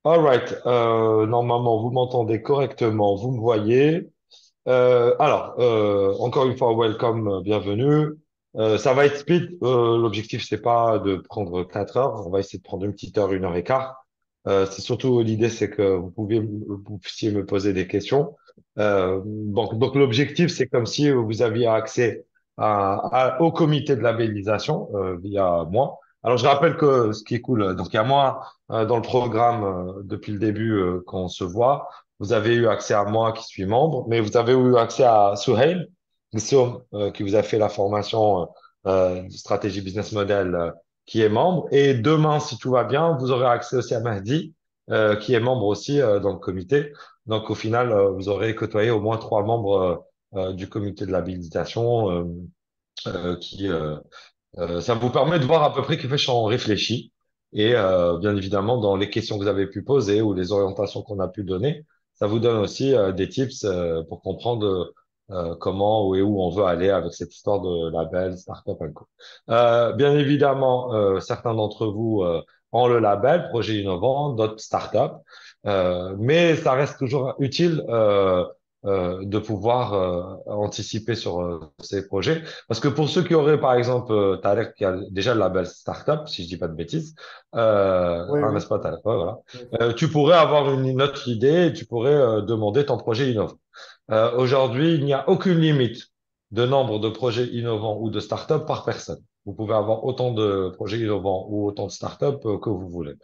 All right. Normalement, vous m'entendez correctement, vous me voyez. Encore une fois, welcome, bienvenue. Ça va être speed. L'objectif, c'est pas de prendre 4 heures. On va essayer de prendre une petite heure, 1 heure et quart. C'est surtout l'idée, c'est que vous puissiez me poser des questions. Donc l'objectif, c'est comme si vous aviez accès au comité de labellisation via moi. Alors, je rappelle que ce qui est cool, donc il y a moi dans le programme depuis le début qu'on se voit. Vous avez eu accès à moi qui suis membre, mais vous avez eu accès à Souhail, qui vous a fait la formation de stratégie business model, qui est membre. Et demain, si tout va bien, vous aurez accès aussi à Mahdi, qui est membre aussi dans le comité. Donc au final, vous aurez côtoyé au moins 3 membres du comité de l'habilitation qui ça vous permet de voir à peu près qui fait on réfléchit. Et bien évidemment, dans les questions que vous avez pu poser ou les orientations qu'on a pu donner, ça vous donne aussi des tips pour comprendre comment ou et où on veut aller avec cette histoire de label, startup and co. Bien évidemment, certains d'entre vous ont le label, projet innovant, d'autres startup, mais ça reste toujours utile de pouvoir anticiper sur ces projets. Parce que pour ceux qui auraient, par exemple, Tarek qui a déjà le label Startup, si je dis pas de bêtises, Oui, oui. n'est-ce pas Tarek, ouais, voilà. Oui. Tu pourrais avoir une autre idée et tu pourrais demander ton projet innovant. Aujourd'hui, il n'y a aucune limite de nombre de projets innovants ou de startups par personne. Vous pouvez avoir autant de projets innovants ou autant de startups que vous voulez.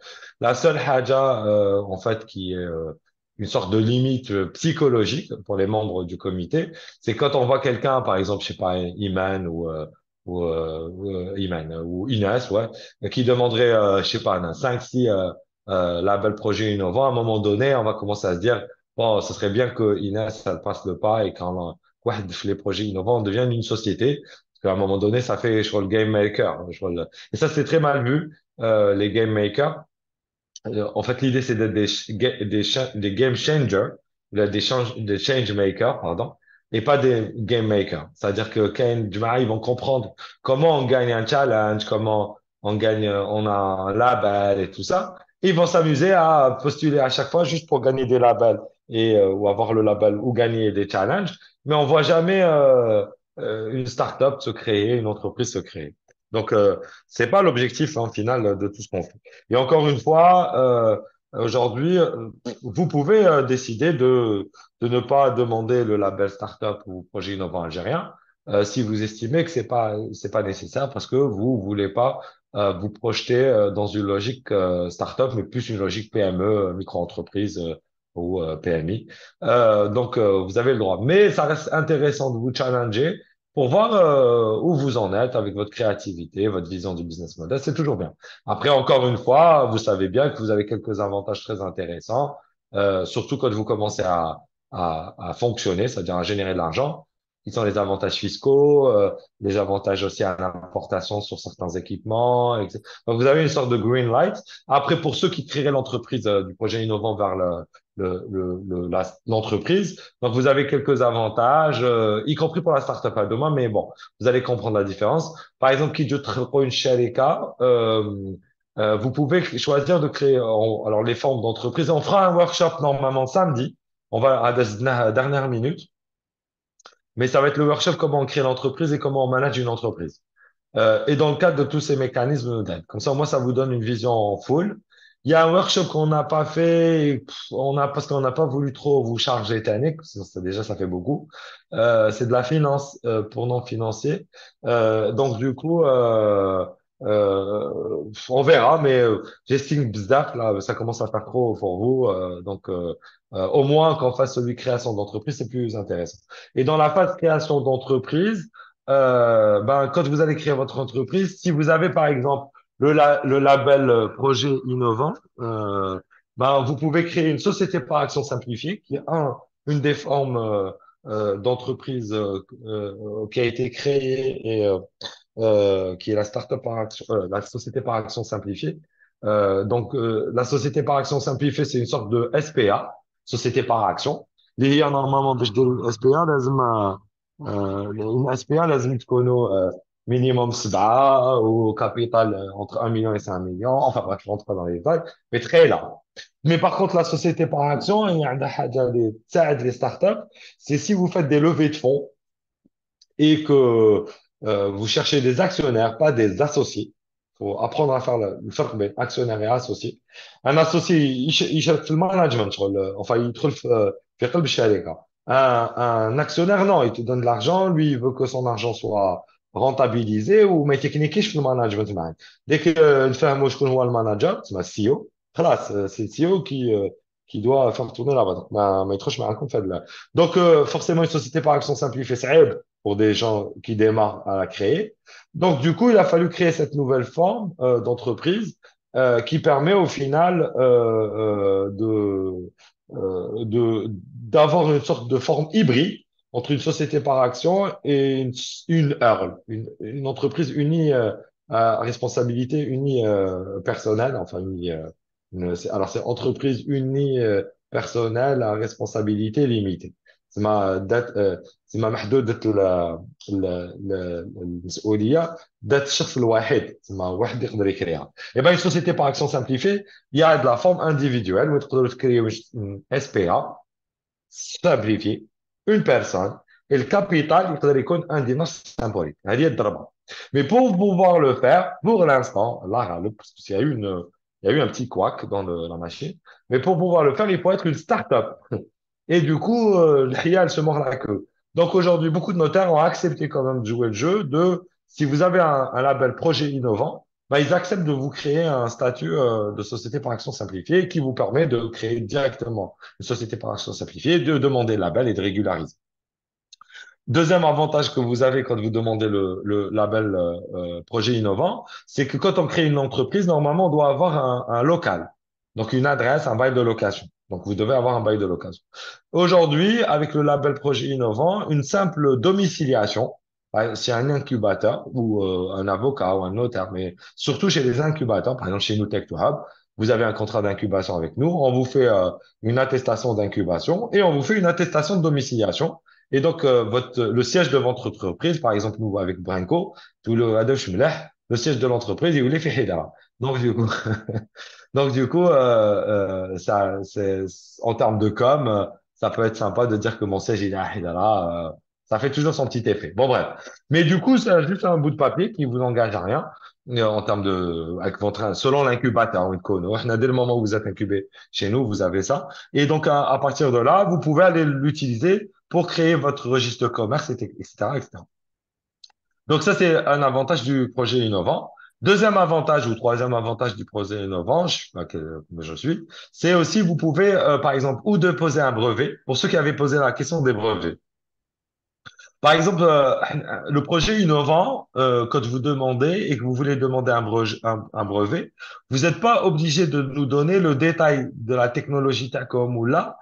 La seule haja, en fait, qui est une sorte de limite psychologique pour les membres du comité, c'est quand on voit quelqu'un, par exemple, je sais pas, Iman ou Iman ou Inès, ouais, qui demanderait, je sais pas, un 5-6 labels projets innovants, à un moment donné, on va commencer à se dire, bon, ce serait bien que Inès, elle passe le pas et quand واحد في les projets innovants devienne une société. Parce qu'à un moment donné, ça fait, je vois, le game maker. Et ça, c'est très mal vu, les game makers. En fait, l'idée, c'est d'être des game changers, des change makers, pardon, et pas des game makers. C'est-à-dire que quand ils vont comprendre comment on gagne un challenge, comment on gagne, on a un label et tout ça. Ils vont s'amuser à postuler à chaque fois juste pour gagner des labels et ou avoir le label ou gagner des challenges. Mais on voit jamais une start-up se créer, une entreprise se créer. Donc, c'est pas l'objectif hein, final de tout ce qu'on fait. Et encore une fois, aujourd'hui, vous pouvez décider de ne pas demander le label startup ou projet innovant algérien si vous estimez que c'est pas nécessaire parce que vous voulez pas vous projeter dans une logique startup, mais plus une logique PME, micro-entreprise ou PMI. Vous avez le droit. Mais ça reste intéressant de vous challenger pour voir où vous en êtes avec votre créativité, votre vision du business model. C'est toujours bien. Après, encore une fois, vous savez bien que vous avez quelques avantages très intéressants, surtout quand vous commencez à fonctionner, c'est-à-dire à générer de l'argent, qui sont les avantages fiscaux, les avantages aussi à l'importation sur certains équipements, etc. Donc, vous avez une sorte de green light. Après, pour ceux qui créeraient l'entreprise du projet innovant vers l'entreprise, donc vous avez quelques avantages, y compris pour la startup à demain, mais bon, vous allez comprendre la différence. Par exemple, qui pour une sharika, vous pouvez choisir de créer alors les formes d'entreprise. On fera un workshop normalement samedi. On va à la dernière minute, mais ça va être le workshop comment on crée l'entreprise et comment on manage une entreprise. Et dans le cadre de tous ces mécanismes d'aide. Comme ça, moi, ça vous donne une vision en full. Il y a un workshop qu'on n'a pas fait, parce qu'on n'a pas voulu trop vous charger tannique, déjà, ça fait beaucoup. C'est de la finance pour non-financiers. Donc, du coup, on verra, mais j'estime bzaf, là, ça commence à faire trop pour vous. Au moins, qu'on fasse celui création d'entreprise, c'est plus intéressant. Et dans la phase création d'entreprise, quand vous allez créer votre entreprise, si vous avez par exemple le label projet innovant, vous pouvez créer une société par action simplifiée, qui est une des formes d'entreprise qui a été créée et qui est la startup par action, la société par action simplifiée. La société par action simplifiée, c'est une sorte de SPA, société par action. اللي هي normalement باش دير SPA لازم une SPA لازم تكونوا minimum 7 ou capital entre 1 million et 5 millions. Enfin bref, je rentre pas dans les détails, mais très large. Mais par contre, la société par action, il y a un حاجة اللي تساعد les startups, c'est si vous faites des levées de fonds et que vous cherchez des actionnaires, pas des associés. Il faut apprendre à faire le فرق بين actionnaire et associé. Un associé يشارك في المانجمنت شغل enfin يدخل في قلب الشركة. Un actionnaire non, il te donne de l'argent, lui il veut que son argent soit rentabilisé وما يتكنيكيش في المانجمنت معاك. Dès que نفهموا شكون هو المانجر تسمى السي او خلاص c'est le CEO qui doit faire tourner la boîte. ما يدخلش معاكم في هذا. Donc forcément une société par action simplifiée صعيب pour des gens qui démarrent à la créer. Donc, du coup, il a fallu créer cette nouvelle forme d'entreprise qui permet au final d'avoir une sorte de forme hybride entre une société par action et une EARL, une entreprise unie à responsabilité unie personnelle, enfin unie, alors c'est entreprise unie personnelle à responsabilité limitée. C'est تسمى محدودة المسؤولية ذات الشخص الواحد تسمى واحد يقدر يكريها. Et ben une société par action simplifiée, il y a de la forme individuelle où تقدروا تكريو SPA simplifié, une personne et le capital يقدر يكون un dinar symbolique. هذه هي الضربة. Mais pour pouvoir le faire, pour l'instant, là, parce qu'il y a eu il y a eu un petit couac dans la machine, mais pour pouvoir le faire, il faut être une start-up. Et du coup, le Hiyal se mord la queue. Donc aujourd'hui, beaucoup de notaires ont accepté quand même de jouer le jeu de, si vous avez un label projet innovant, bah, ils acceptent de vous créer un statut de société par action simplifiée qui vous permet de créer directement une société par action simplifiée, de demander le label et de régulariser. Deuxième avantage que vous avez quand vous demandez le label projet innovant, c'est que quand on crée une entreprise, normalement, on doit avoir un local. Donc, une adresse, un bail de location. Donc, vous devez avoir un bail de location. Aujourd'hui, avec le label projet innovant, une simple domiciliation, c'est un incubateur ou un avocat ou un notaire, mais surtout chez les incubateurs, par exemple chez nous Tech to Hub, vous avez un contrat d'incubation avec nous, on vous fait une attestation d'incubation et on vous fait une attestation de domiciliation. Et donc, le siège de votre entreprise, par exemple, nous, avec Brinco, tout le Hadosh Mleh, le siège de l'entreprise, il est fait Hidara. Donc, du coup, donc, du coup, en termes de com, ça peut être sympa de dire que mon siège, il est à Hidara. Ça fait toujours son petit effet. Bon, bref. Mais du coup, c'est juste un bout de papier qui vous engage à rien. En termes avec selon l'incubateur, oui, dès le moment où vous êtes incubé chez nous, vous avez ça. Et donc, à partir de là, vous pouvez aller l'utiliser pour créer votre registre de commerce, etc., etc. Donc ça, c'est un avantage du projet innovant. Deuxième avantage ou troisième avantage du projet innovant, je sais pas quel je suis, c'est aussi vous pouvez, par exemple, ou déposer un brevet, pour ceux qui avaient posé la question des brevets. Par exemple, le projet innovant, quand vous demandez et que vous voulez demander un brevet, vous n'êtes pas obligé de nous donner le détail de la technologie Tacom ou là,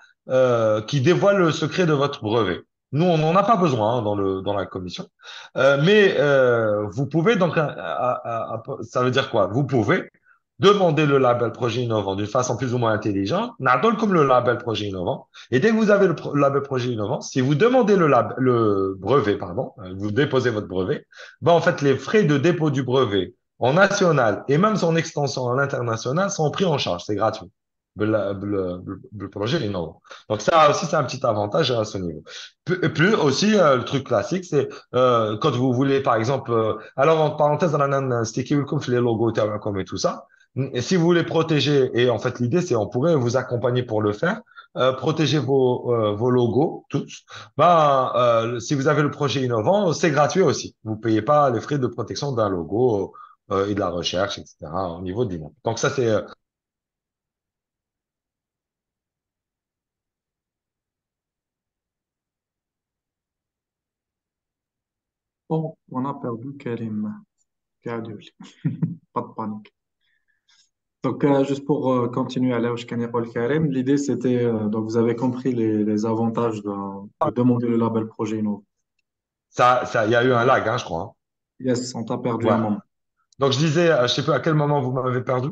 qui dévoile le secret de votre brevet. Nous, on n'en a pas besoin hein, dans la commission. Mais vous pouvez donc, ça veut dire quoi? Vous pouvez demander le label projet innovant d'une façon plus ou moins intelligente. N'adonne comme le label projet innovant. Et dès que vous avez le label projet innovant, si vous demandez le brevet, pardon, vous déposez votre brevet, ben en fait, les frais de dépôt du brevet en national et même son extension en international sont pris en charge. C'est gratuit. Le projet est innovant. Donc ça aussi, c'est un petit avantage à ce niveau. Plus aussi, le truc classique, c'est quand vous voulez, par exemple, alors en parenthèse, on a un sticky welcome, les logos, comme et tout ça. Et si vous voulez protéger, et en fait l'idée c'est on pourrait vous accompagner pour le faire, protéger vos logos tous. Ben, si vous avez le projet innovant, c'est gratuit aussi. Vous payez pas les frais de protection d'un logo et de la recherche, etc. au niveau de l'INA. Donc ça c'est Bon, on a perdu Karim. Karim. Pas de panique. Donc, juste pour continuer à là où je connais Paul Karim, l'idée c'était, donc vous avez compris les avantages de demander le label projet innovant. il y a eu un lag, hein, je crois. Hein. Yes, on t'a perdu un Ouais. moment. Donc je disais, je sais pas à quel moment vous m'avez perdu.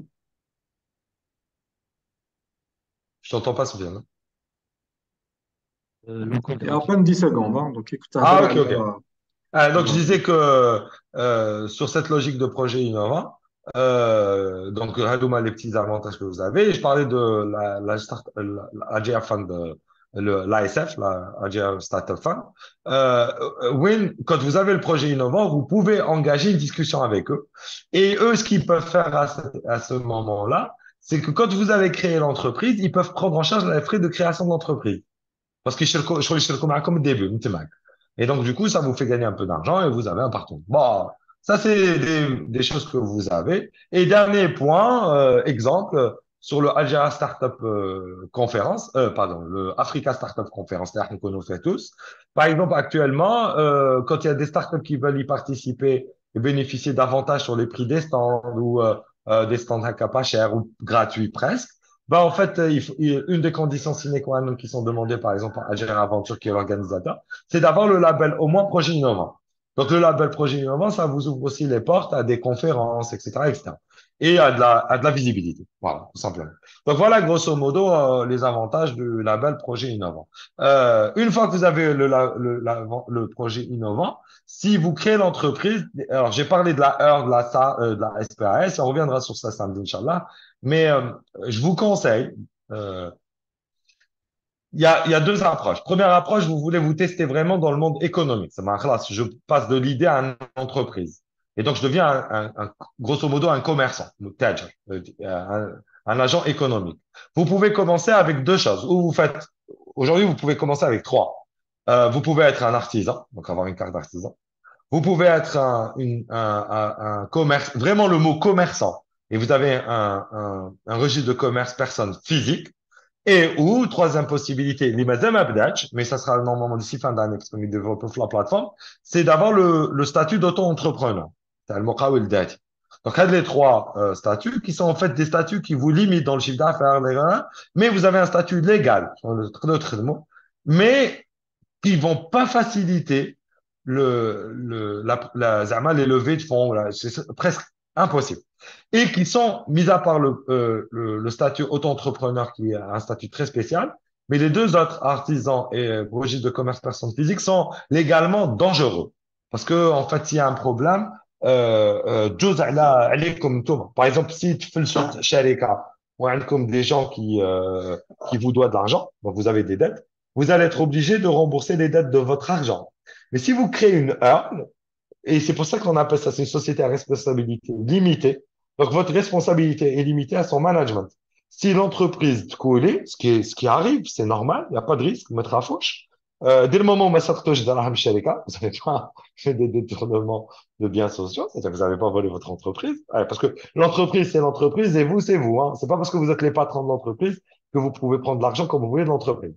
Je t'entends pas, Sofiane. Hein. Il y a à peine 10 secondes, hein, donc écoute, Ah ok ok. Donc, je disais que sur cette logique de projet innovant, donc, Hadouma, les petits avantages que vous avez, je parlais de la AGA Fund, l'ASF, la AGA Startup Fund. Quand vous avez le projet innovant, vous pouvez engager une discussion avec eux. Et eux, ce qu'ils peuvent faire à ce moment-là, c'est que quand vous avez créé l'entreprise, ils peuvent prendre en charge les frais de création de l'entreprise. Parce qu'ils يشتركوا معاكم au début, انت معك. Et donc, du coup, ça vous fait gagner un peu d'argent et vous avez un partenaire. Bon, ça, c'est des choses que vous avez. Et dernier point, exemple, sur le Algérie Startup Conference, pardon, le Africa Startup Conference, c'est-à-dire qu'on nous fait tous. Par exemple, actuellement, quand il y a des startups qui veulent y participer et bénéficier davantage sur les prix des stands ou des stands à pas cher ou gratuits presque, bah, en fait, une des conditions sine qua non qui sont demandées, par exemple, à Algérie Aventure, qui est l'organisateur, c'est d'avoir le label au moins projet innovant. Donc, le label projet innovant, ça vous ouvre aussi les portes à des conférences, etc., etc. Et à de la visibilité. Voilà, tout simplement. Donc, voilà, grosso modo, les avantages du label projet innovant. Une fois que vous avez le projet innovant, si vous créez l'entreprise, alors j'ai parlé de la heure, de la SPAS, on reviendra sur ça samedi, Inch'Allah, mais je vous conseille, euh, il y a deux approches. Première approche, vous voulez vous tester vraiment dans le monde économique. Ça m'arrête, je passe de l'idée à une entreprise. Et donc, je deviens grosso modo un commerçant, un agent économique. Vous pouvez commencer avec deux choses. Ou vous faites, aujourd'hui, vous pouvez commencer avec trois. Vous pouvez être un artisan, donc avoir une carte d'artisan. Vous pouvez être un commerce, vraiment le mot commerçant. Et vous avez un registre de commerce personne physique. Et ou, troisième possibilité, l'imazem abdach, mais ça sera normalement d'ici fin d'année, parce qu'on développe la plateforme, c'est d'avoir le statut d'auto-entrepreneur. C'est le muqawil dati. Donc, il y a les trois statuts qui sont en fait des statuts qui vous limitent dans le chiffre d'affaires, mais vous avez un statut légal, mais qui vont pas faciliter zama, les levées de fonds. Là, c'est presque impossible. Et qui sont, mis à part le statut auto-entrepreneur qui est un statut très spécial, mais les deux autres artisans et registres de commerce personnes physiques sont légalement dangereux. Parce que, en fait, s'il y a un problème, جوز عليكم نتوما. Par exemple, si tu fais le sort sharika, ou comme des gens qui vous doivent de l'argent, donc vous avez des dettes, vous allez être obligé de rembourser les dettes de votre argent. Mais si vous créez une earn, et c'est pour ça qu'on appelle ça, c'est une société à responsabilité limitée, donc votre responsabilité est limitée à son management. Si l'entreprise coule, ce qui arrive, c'est normal, il n'y a pas de risque, mettre à fauche. Dès le moment où vous n'avez pas fait des détournements de biens sociaux, c'est-à-dire que vous n'avez pas volé votre entreprise. Ouais, parce que l'entreprise, c'est l'entreprise et vous, c'est vous. Hein. C'est pas parce que vous êtes les patrons de l'entreprise que vous pouvez prendre l'argent comme vous voulez de l'entreprise.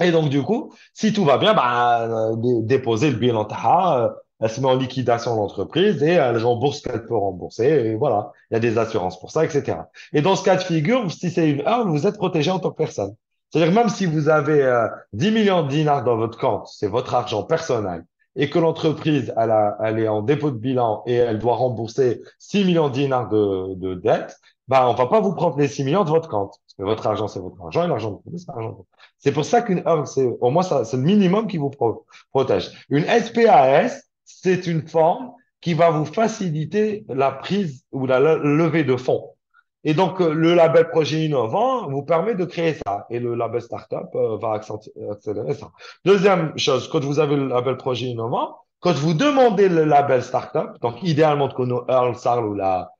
Et donc, du coup, si tout va bien, bah, déposer le bilan TAHA, elle se met en liquidation l'entreprise et elle rembourse ce qu'elle peut rembourser. Et voilà, il y a des assurances pour ça, etc. Et dans ce cas de figure, si c'est une heure, vous êtes protégé en tant que personne. C'est-à-dire même si vous avez 10 millions de dinars dans votre compte, c'est votre argent personnel, et que l'entreprise, elle est en dépôt de bilan et elle doit rembourser 6 millions de dinars de dettes, bah, on va pas vous prendre les 6 millions de votre compte. Parce que votre argent, c'est votre argent et l'argent de l'entreprise, c'est l'argent. C'est pour ça qu'une heure, c'est, au moins, ça, c'est le minimum qui vous protège. Une SPAS, c'est une forme qui va vous faciliter la prise ou la levée de fonds. Et donc, le label projet innovant vous permet de créer ça. Et le label startup va accélérer ça. Deuxième chose, quand vous avez le label projet innovant, quand vous demandez le label startup, donc idéalement de connaître Earl, Sarl ou la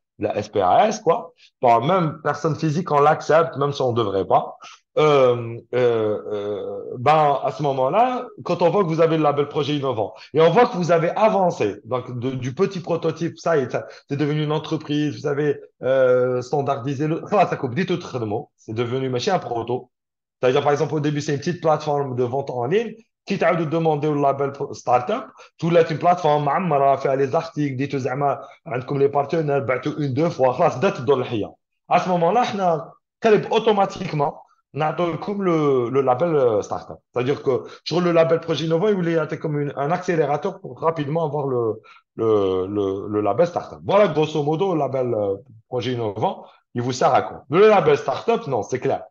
SPAS, quoi, bon, même personne physique, on l'accepte, même si on ne devrait pas ben, à ce moment-là, quand on voit que vous avez le label projet innovant et on voit que vous avez avancé, donc du petit prototype, ça y est, c'est devenu une entreprise, vous avez standardisé le, enfin, ça coupe dit tout mot, c'est devenu machin un proto. C'est-à-dire, par exemple, au début, c'est une petite plateforme de vente en ligne. Qui t'a de demander au label startup, tout là, une plateforme, معمرة, fait les articles, dit زعما عندكم les partenaires, بعتوا une, deux fois, خلاص, دات الضحية. À ce moment-là, احنا قلب automatiquement comme le label startup. C'est-à-dire que sur le label projet innovant, il voulait être comme un accélérateur pour rapidement avoir le label startup. Voilà, grosso modo, le label projet innovant, il vous sert à quoi? Le label startup, non, c'est clair.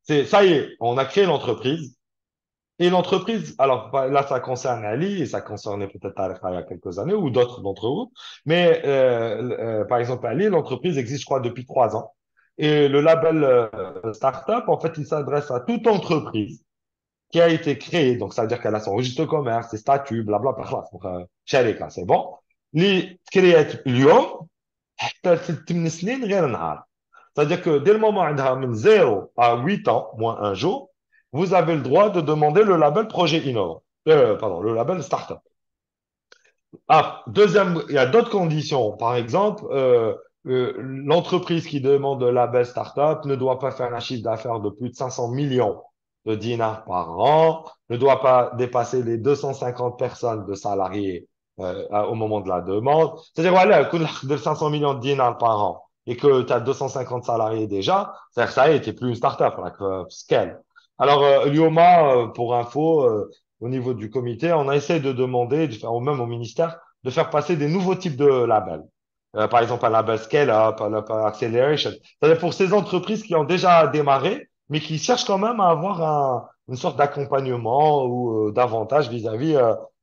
C'est, ça y est, on a créé l'entreprise Et l'entreprise, alors bah, là, ça concerne Ali et ça concernait peut-être Tariq il y a quelques années ou d'autres d'entre vous. Mais par exemple, Ali, l'entreprise existe, je crois, depuis 3 ans. Et le label Startup, en fait, il s'adresse à toute entreprise qui a été créée. Donc, ça veut dire qu'elle a son registre de commerce, ses statuts, blablabla. Donc, شركة, c'est bon. اللي تكريات اليوم حتى 6 سنين غير نهار. C'est-à-dire que dès le moment عندها من 0 à 8 ans, moins un jour, vous avez le droit de demander le label projet innovant. Pardon, le label startup. Ah, deuxième, il y a d'autres conditions. Par exemple, l'entreprise qui demande le label startup ne doit pas faire un chiffre d'affaires de plus de 500 millions de dinars par an, ne doit pas dépasser les 250 personnes de salariés au moment de la demande. C'est-à-dire, voilà, de 500 millions de dinars par an et que tu as 250 salariés déjà, c'est-à-dire que ça y est, t'es plus une startup, là, scale. Alors, Lyoma, pour info, au niveau du comité, on a essayé de demander, ou même au ministère, de faire passer des nouveaux types de labels. Par exemple, un label Scale-up, un label Acceleration. C'est-à-dire pour ces entreprises qui ont déjà démarré, mais qui cherchent quand même à avoir une sorte d'accompagnement ou d'avantage vis-à-vis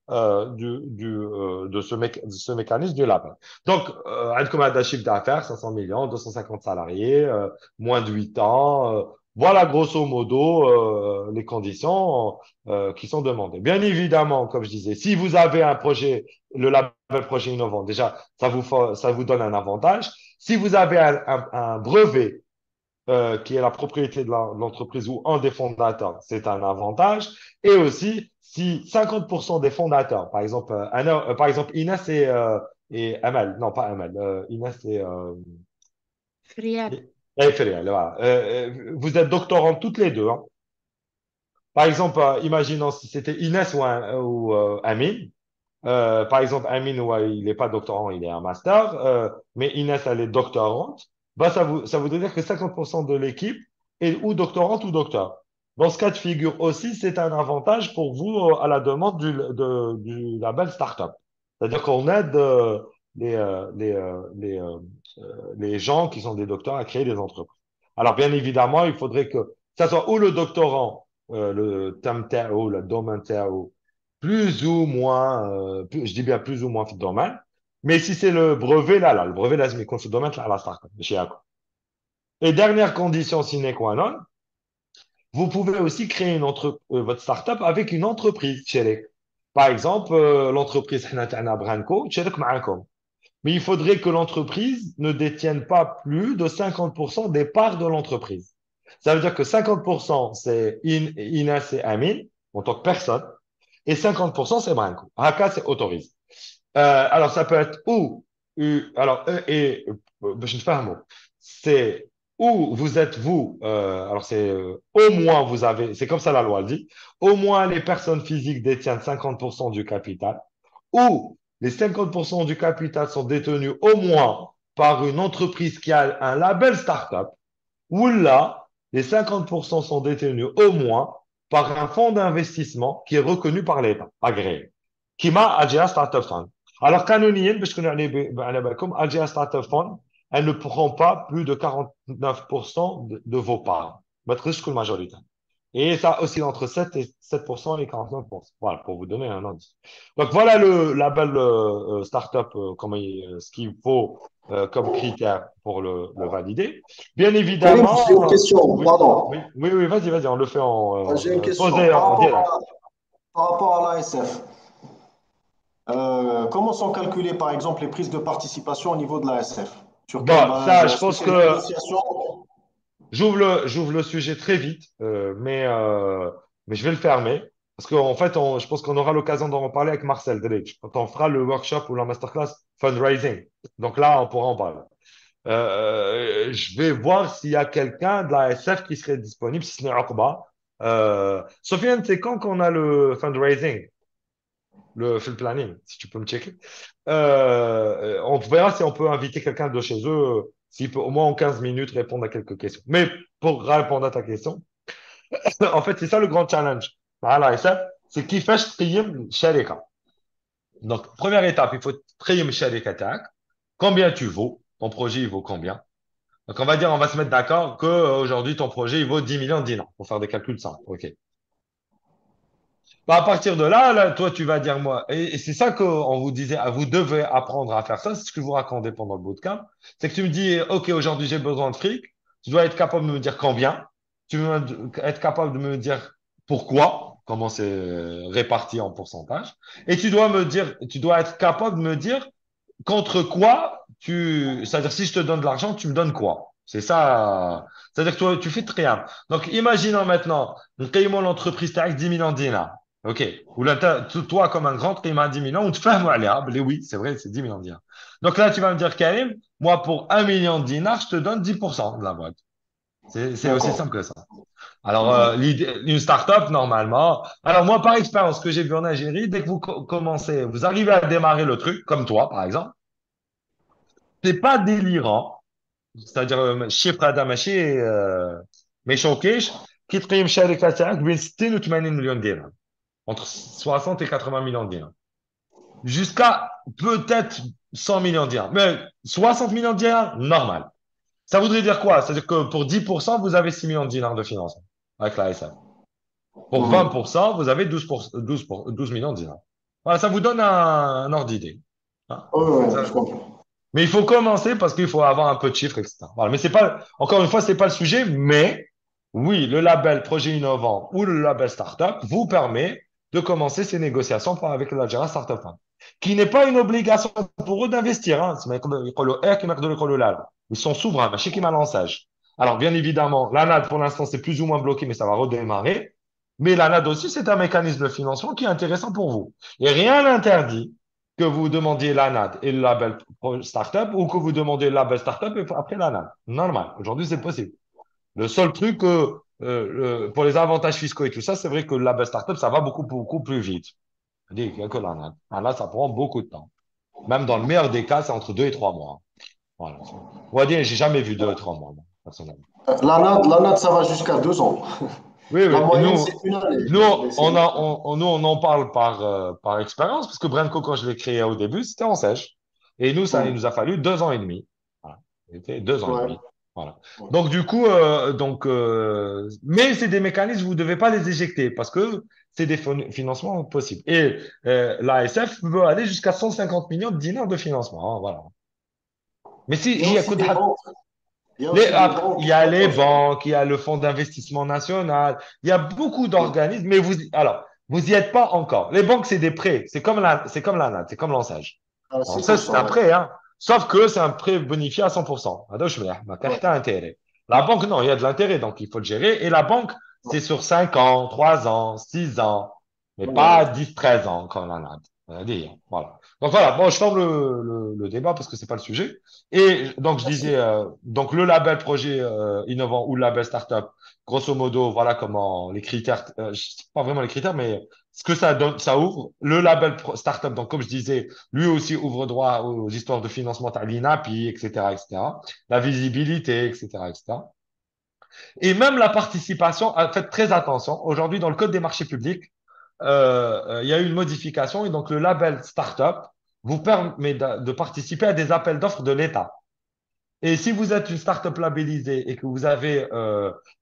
de ce mécanisme du label. Donc, comme un chiffre d'affaires, 500 millions, 250 salariés, moins de 8 ans. Voilà grosso modo les conditions qui sont demandées. Bien évidemment, comme je disais, si vous avez un projet, le label projet innovant, déjà, ça vous donne un avantage. Si vous avez un brevet qui est la propriété de l'entreprise ou un des fondateurs, c'est un avantage. Et aussi, si 50% des fondateurs, par exemple, par exemple Inès et Amal, non pas Amal, Inès فريال. et Ferial, voilà. Vous êtes doctorants toutes les deux. Hein. Par exemple, imaginons si c'était Inès ou Amin. Par exemple, Amin, ouais, il n'est pas doctorant, il est un master, mais Inès, elle est doctorante. Bah, ça voudrait dire que 50% de l'équipe est ou doctorante ou docteur. Dans ce cas de figure aussi, c'est un avantage pour vous à la demande du label startup. C'est-à-dire qu'on aide les, euh, les, euh, les, euh, les gens qui sont des docteurs à créer des entreprises. Alors, bien évidemment, il faudrait que ça soit ou le doctorant, le TAMTAO, le domaine TAO, plus ou moins, je dis bien plus ou moins في الدوmaine. Mais si c'est le brevet, le brevet لازم يكون في الدوmaine تاع la startup ماشي هكا. Et dernière condition sine qua non, vous pouvez aussi créer votre startup avec une entreprise شريك. Par exemple, l'entreprise حنا تاعنا Branco تشارك معاكم. Mais il faudrait que l'entreprise ne détienne pas plus de 50% des parts de l'entreprise. Ça veut dire que 50% c'est Inès et Amin en tant que personne et 50% c'est Branco. Haka, c'est autorisé. Alors, ça peut être ou, alors, je ne fais un mot. C'est où vous êtes vous, alors c'est au moins vous avez, c'est comme ça la loi le dit, au moins les personnes physiques détiennent 50% du capital, ou les 50% du capital sont détenus au moins par une entreprise qui a un label startup, ou là, les 50% sont détenus au moins par un fonds d'investissement qui est reconnu par l'État, agréé, qui m'a AGA Startup Fund. Alors, canonienne, parce que comme AGA Startup Fund, elle ne prend pas plus de 49% de vos parts, votre risque majoritaire. Et ça oscille entre 7% et 49%. Voilà, pour vous donner un indice. Donc, voilà le label startup, ce qu'il faut comme critère pour le valider. Bien Karim, j'ai une évidemment, question, oui, pardon. vas-y, on le fait J'ai une question. posé en direct. Par rapport à l'ASF, comment sont calculées, par exemple, les prises de participation au niveau de l'ASF? Sur quelle Bon, base? ça, je Est-ce que pense c'est une que négociation? j'ouvre le sujet très vite, mais je vais le fermer. Parce qu'en fait, je pense qu'on aura l'occasion d'en reparler avec Marcel Dredge quand on fera le workshop ou la masterclass fundraising. Donc là, on pourra en parler. Je vais voir s'il y a quelqu'un de la SF qui serait disponible, si ce n'est Aqba. Sofiane, c'est quand qu'on a le fundraising, le planning, si tu peux me checker. On verra si on peut inviter quelqu'un de chez eux, s'il peut au moins en 15 minutes répondre à quelques questions. Mais pour répondre à ta question, en fait, c'est ça le grand challenge. Voilà, et ça, c'est qui fait تقييم الشركة. Donc, première étape, il faut تقييم الشركة تاعك. Combien tu vaux? Ton projet, il vaut combien? Donc, on va dire, on va se mettre d'accord que aujourd'hui ton projet, il vaut 10 millions de dinars, pour faire des calculs simples. OK. Bah, à partir de là, toi, tu vas dire moi. Et c'est ça qu'on vous disait, vous devez apprendre à faire ça. C'est ce que je vous racontais pendant le bootcamp. C'est que tu me dis, OK, aujourd'hui, j'ai besoin de fric. Tu dois être capable de me dire combien. Tu dois être capable de me dire pourquoi, comment c'est réparti en pourcentage. Et tu dois être capable de me dire contre quoi c'est-à-dire si je te donne de l'argent, tu me donnes quoi? C'est ça. C'est-à-dire que toi, tu fais rien. Donc, imaginons maintenant, nous payons l'entreprise taxe 10 millions de dinars. OK. Ou là, toi, comme un grand, tu payes 10 millions, on te fait un malléable. Et oui, c'est vrai, c'est 10 millions de dinars. Donc là, tu vas me dire, Karim, moi, pour 1 million de dinars, je te donne 10% de la boîte. C'est aussi D'accord. simple que ça. Alors, Mhm. une start-up, normalement. Alors, moi, par expérience, ce que j'ai vu en Algérie, dès que vous commencez, vous arrivez à démarrer le truc, comme toi, par exemple, c'est pas délirant. C'est-à-dire, chiffre هذا ماشي ما يشوكيش كي تقيم شركة تاعك بين 60 و 80 مليون دينار entre 60 et 80 millions de dinars jusqu'à peut-être 100 millions de dinars mais 60 millions de dinars normal. Ça voudrait dire quoi? C'est-à-dire que pour 10% vous avez 6 millions de dinars de financement avec la SF. Pour Mhm. 20% vous avez 12 millions de dinars. Voilà, ça vous donne un ordre d'idée. Hein. Oui, oui, Ça, je comprends. mais il faut commencer parce qu'il faut avoir un peu de chiffres, etc. Voilà. Mais c'est pas, encore une fois, c'est pas le sujet, mais oui, le label projet innovant ou le label startup vous permet de commencer ces négociations avec l'Algérie Startup Fund, qui n'est pas une obligation pour eux d'investir. Hein. Ils sont souverains, mais chez qui l'ensage. Alors, bien évidemment, l'ANAD, pour l'instant, c'est plus ou moins bloqué, mais ça va redémarrer. Mais l'ANAD aussi, c'est un mécanisme de financement qui est intéressant pour vous. Et rien n'interdit que vous demandiez l'ANAD et le label startup ou que vous demandiez le label startup et après l'ANAD. Normal. Aujourd'hui, c'est possible. Le seul truc, pour les avantages fiscaux et tout ça, c'est vrai que le label startup, ça va beaucoup, beaucoup plus vite. C'est-à-dire qu'il y a que l'ANAD. Là, ça prend beaucoup de temps. Même dans le meilleur des cas, c'est entre 2 et 3 mois. Voilà. On va dire, j'ai jamais vu 2 et 3 mois, moi, personnellement. L'ANAD, ça va jusqu'à 2 ans. Oui, La oui. Et moyenne, c'est une année. nous, Mais c'est long. nous, on en parle par expérience, parce que Brandco, quand je l'ai créé au début, c'était en sèche. Et nous, il Mhm. nous a fallu 2 ans et demi. Voilà. C'était 2 ans et demi. Ouais. Voilà. Ouais. Donc, du coup, mais c'est des mécanismes, vous ne devez pas les éjecter, parce que c'est des financements possibles. Et l'ASF veut aller jusqu'à 150 millions de dinars de financement. Hein, voilà. Mais si, Il y a il y a aussi que des banques. Il y a les, aussi des après, banques il qui y a les proposent. banques, il y a le Fonds d'investissement national, il y a beaucoup d'organismes, mais vous y êtes pas encore. Les banques, c'est des prêts. C'est comme la NAT, c'est comme l'ensage. À L'ensage, c'est un 6%, ouais. prêt, hein. Sauf que c'est un prêt bonifié à 100%. هذا واش مليح. ما كان Ouais. حتى intérêt. La banque, non, il y a de l'intérêt, donc il faut le gérer. Et la banque, Ouais. c'est sur 5 ans, 3 ans, 6 ans, mais pas Ouais. 10, 13 ans comme la NAT. Voilà. Donc voilà, bon, je ferme le débat parce que c'est pas le sujet. Et donc, je disais, Merci. donc le label projet innovant ou le label startup, grosso modo, voilà comment les critères, pas vraiment les critères, mais ce que ça donne, ça ouvre. Le label startup, donc comme je disais, lui aussi ouvre droit aux histoires de financement à l'INAPI, etc., etc., la visibilité, etc., etc. Et même la participation, faites très attention. Aujourd'hui, dans le code des marchés publics, il y a eu une modification et donc le label startup vous permet de participer à des appels d'offres de l'État. Et si vous êtes une startup labellisée et que vous avez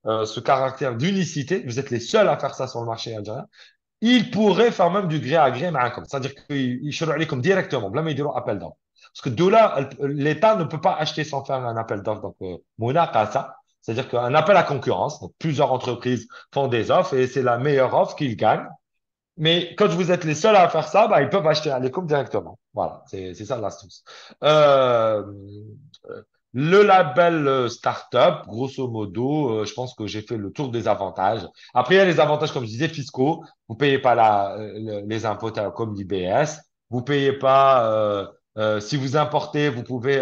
ce caractère d'unicité, vous êtes les seuls à faire ça sur le marché algérien, ils pourraient faire même du gré à gré معاكم. C'est-à-dire qu'ils يشروا عليكم directement, بلا ما يديروا appel d'offres. Parce que de là, l'État ne peut pas acheter sans faire un appel d'offres. Donc, مناقصة, c'est-à-dire qu'un appel à concurrence, donc plusieurs entreprises font des offres et c'est la meilleure offre qu'ils gagnent. Mais quand vous êtes les seuls à faire ça, bah, ils peuvent acheter à l'écoute directement. Voilà, c'est ça l'astuce. Euh, le label startup, grosso modo, je pense que j'ai fait le tour des avantages. Après, il y a les avantages, comme je disais, fiscaux. Vous payez pas les impôts comme l'IBS. Vous payez pas, si vous importez, vous pouvez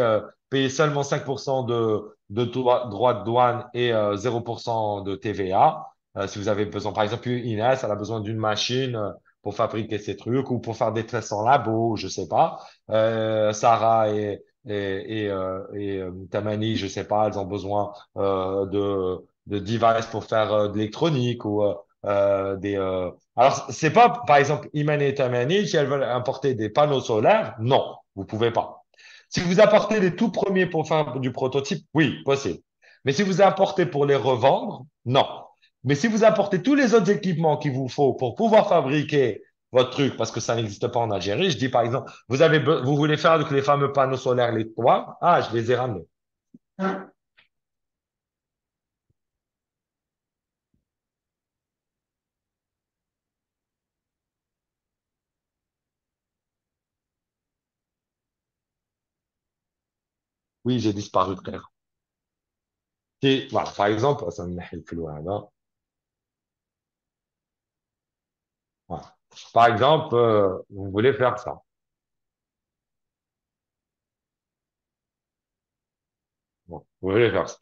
payer seulement 5% de droits de douane et 0% de TVA. Si vous avez besoin, par exemple, Inès, elle a besoin d'une machine pour fabriquer ses trucs ou pour faire des tests en labo, je sais pas. Sarah et Tamani, je sais pas, elles ont besoin de devices pour faire de l'électronique ou Alors, c'est pas, par exemple, Iman et Tamani, si elles veulent importer des panneaux solaires, non, vous pouvez pas. Si vous apportez les tout premiers pour faire du prototype, oui, possible. Mais si vous importez pour les revendre, non. Mais si vous apportez tous les autres équipements qu'il vous faut pour pouvoir fabriquer votre truc, parce que ça n'existe pas en Algérie, je dis par exemple, vous voulez faire avec les fameux panneaux solaires, les toits, ah, je les ai ramenés. Oui, j'ai disparu, frère. Voilà, par exemple, ça me met le flou, hein, non. Voilà. Par exemple, vous voulez faire ça. Bon, vous voulez faire ça.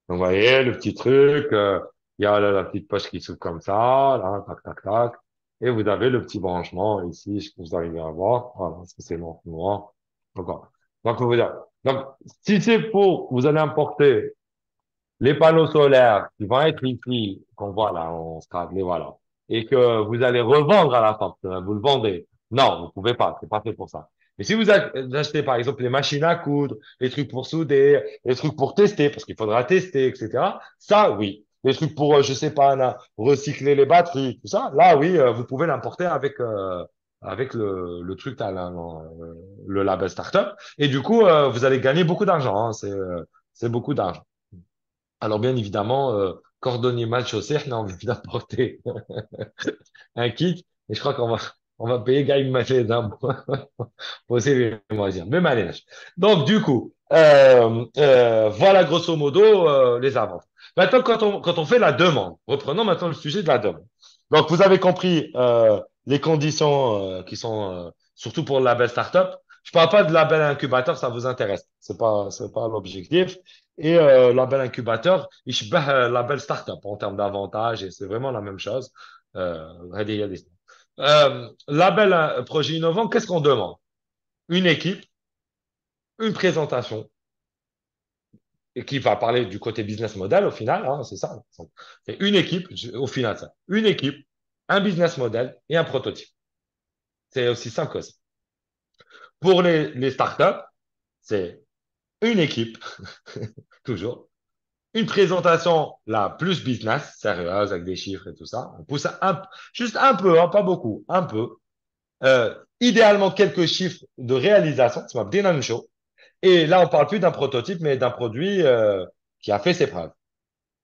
Donc, vous voyez, le petit truc, il y a la petite poche qui s'ouvre comme ça, là, tac, tac, tac. Et vous avez le petit branchement ici, je que vous arrivez à voir. Voilà, ça c'est noir, noir. Donc, voilà. Donc, vous dire. Donc, si c'est pour, vous allez importer les panneaux solaires qui vont être ici, qu'on voit là, on se les voilà, et que vous allez revendre à la fin, vous le vendez. Non, vous pouvez pas, c'est pas fait pour ça. Mais si vous achetez par exemple les machines à coudre, les trucs pour souder, les trucs pour tester, parce qu'il faudra tester, etc. Ça, oui. Les trucs pour, je sais pas, recycler les batteries, tout ça, là, oui, vous pouvez l'importer avec le truc, là, le label startup. Et du coup, vous allez gagner beaucoup d'argent, hein, c'est beaucoup d'argent. Alors, bien évidemment, cordonnier mal chaussé, on a envie d'apporter un kit. Et je crois qu'on va payer Gaïm les impôts pour aussi les loisirs. Mais manège. Donc, du coup, voilà grosso modo les avantages. Maintenant, quand on fait la demande, reprenons maintenant le sujet de la demande. Donc, vous avez compris les conditions qui sont, surtout pour le label startup. Je parle pas de label incubateur, ça vous intéresse. C'est pas l'objectif. Et label incubateur, il label startup en termes d'avantages et c'est vraiment la même chose. هذه هي label projet innovant, qu'est-ce qu'on demande? Une équipe, une présentation et qui va parler du côté business model au final, hein, c'est ça. C'est une équipe, au final, ça. Une équipe, un business model et un prototype. C'est aussi simple que ça. Pour les startups, c'est une équipe, toujours, une présentation la plus business, sérieuse, avec des chiffres et tout ça. On pousse juste un peu, hein, pas beaucoup, un peu. Idéalement, quelques chiffres de réalisation, ça va bien une chose. Et là, on parle plus d'un prototype, mais d'un produit qui a fait ses preuves.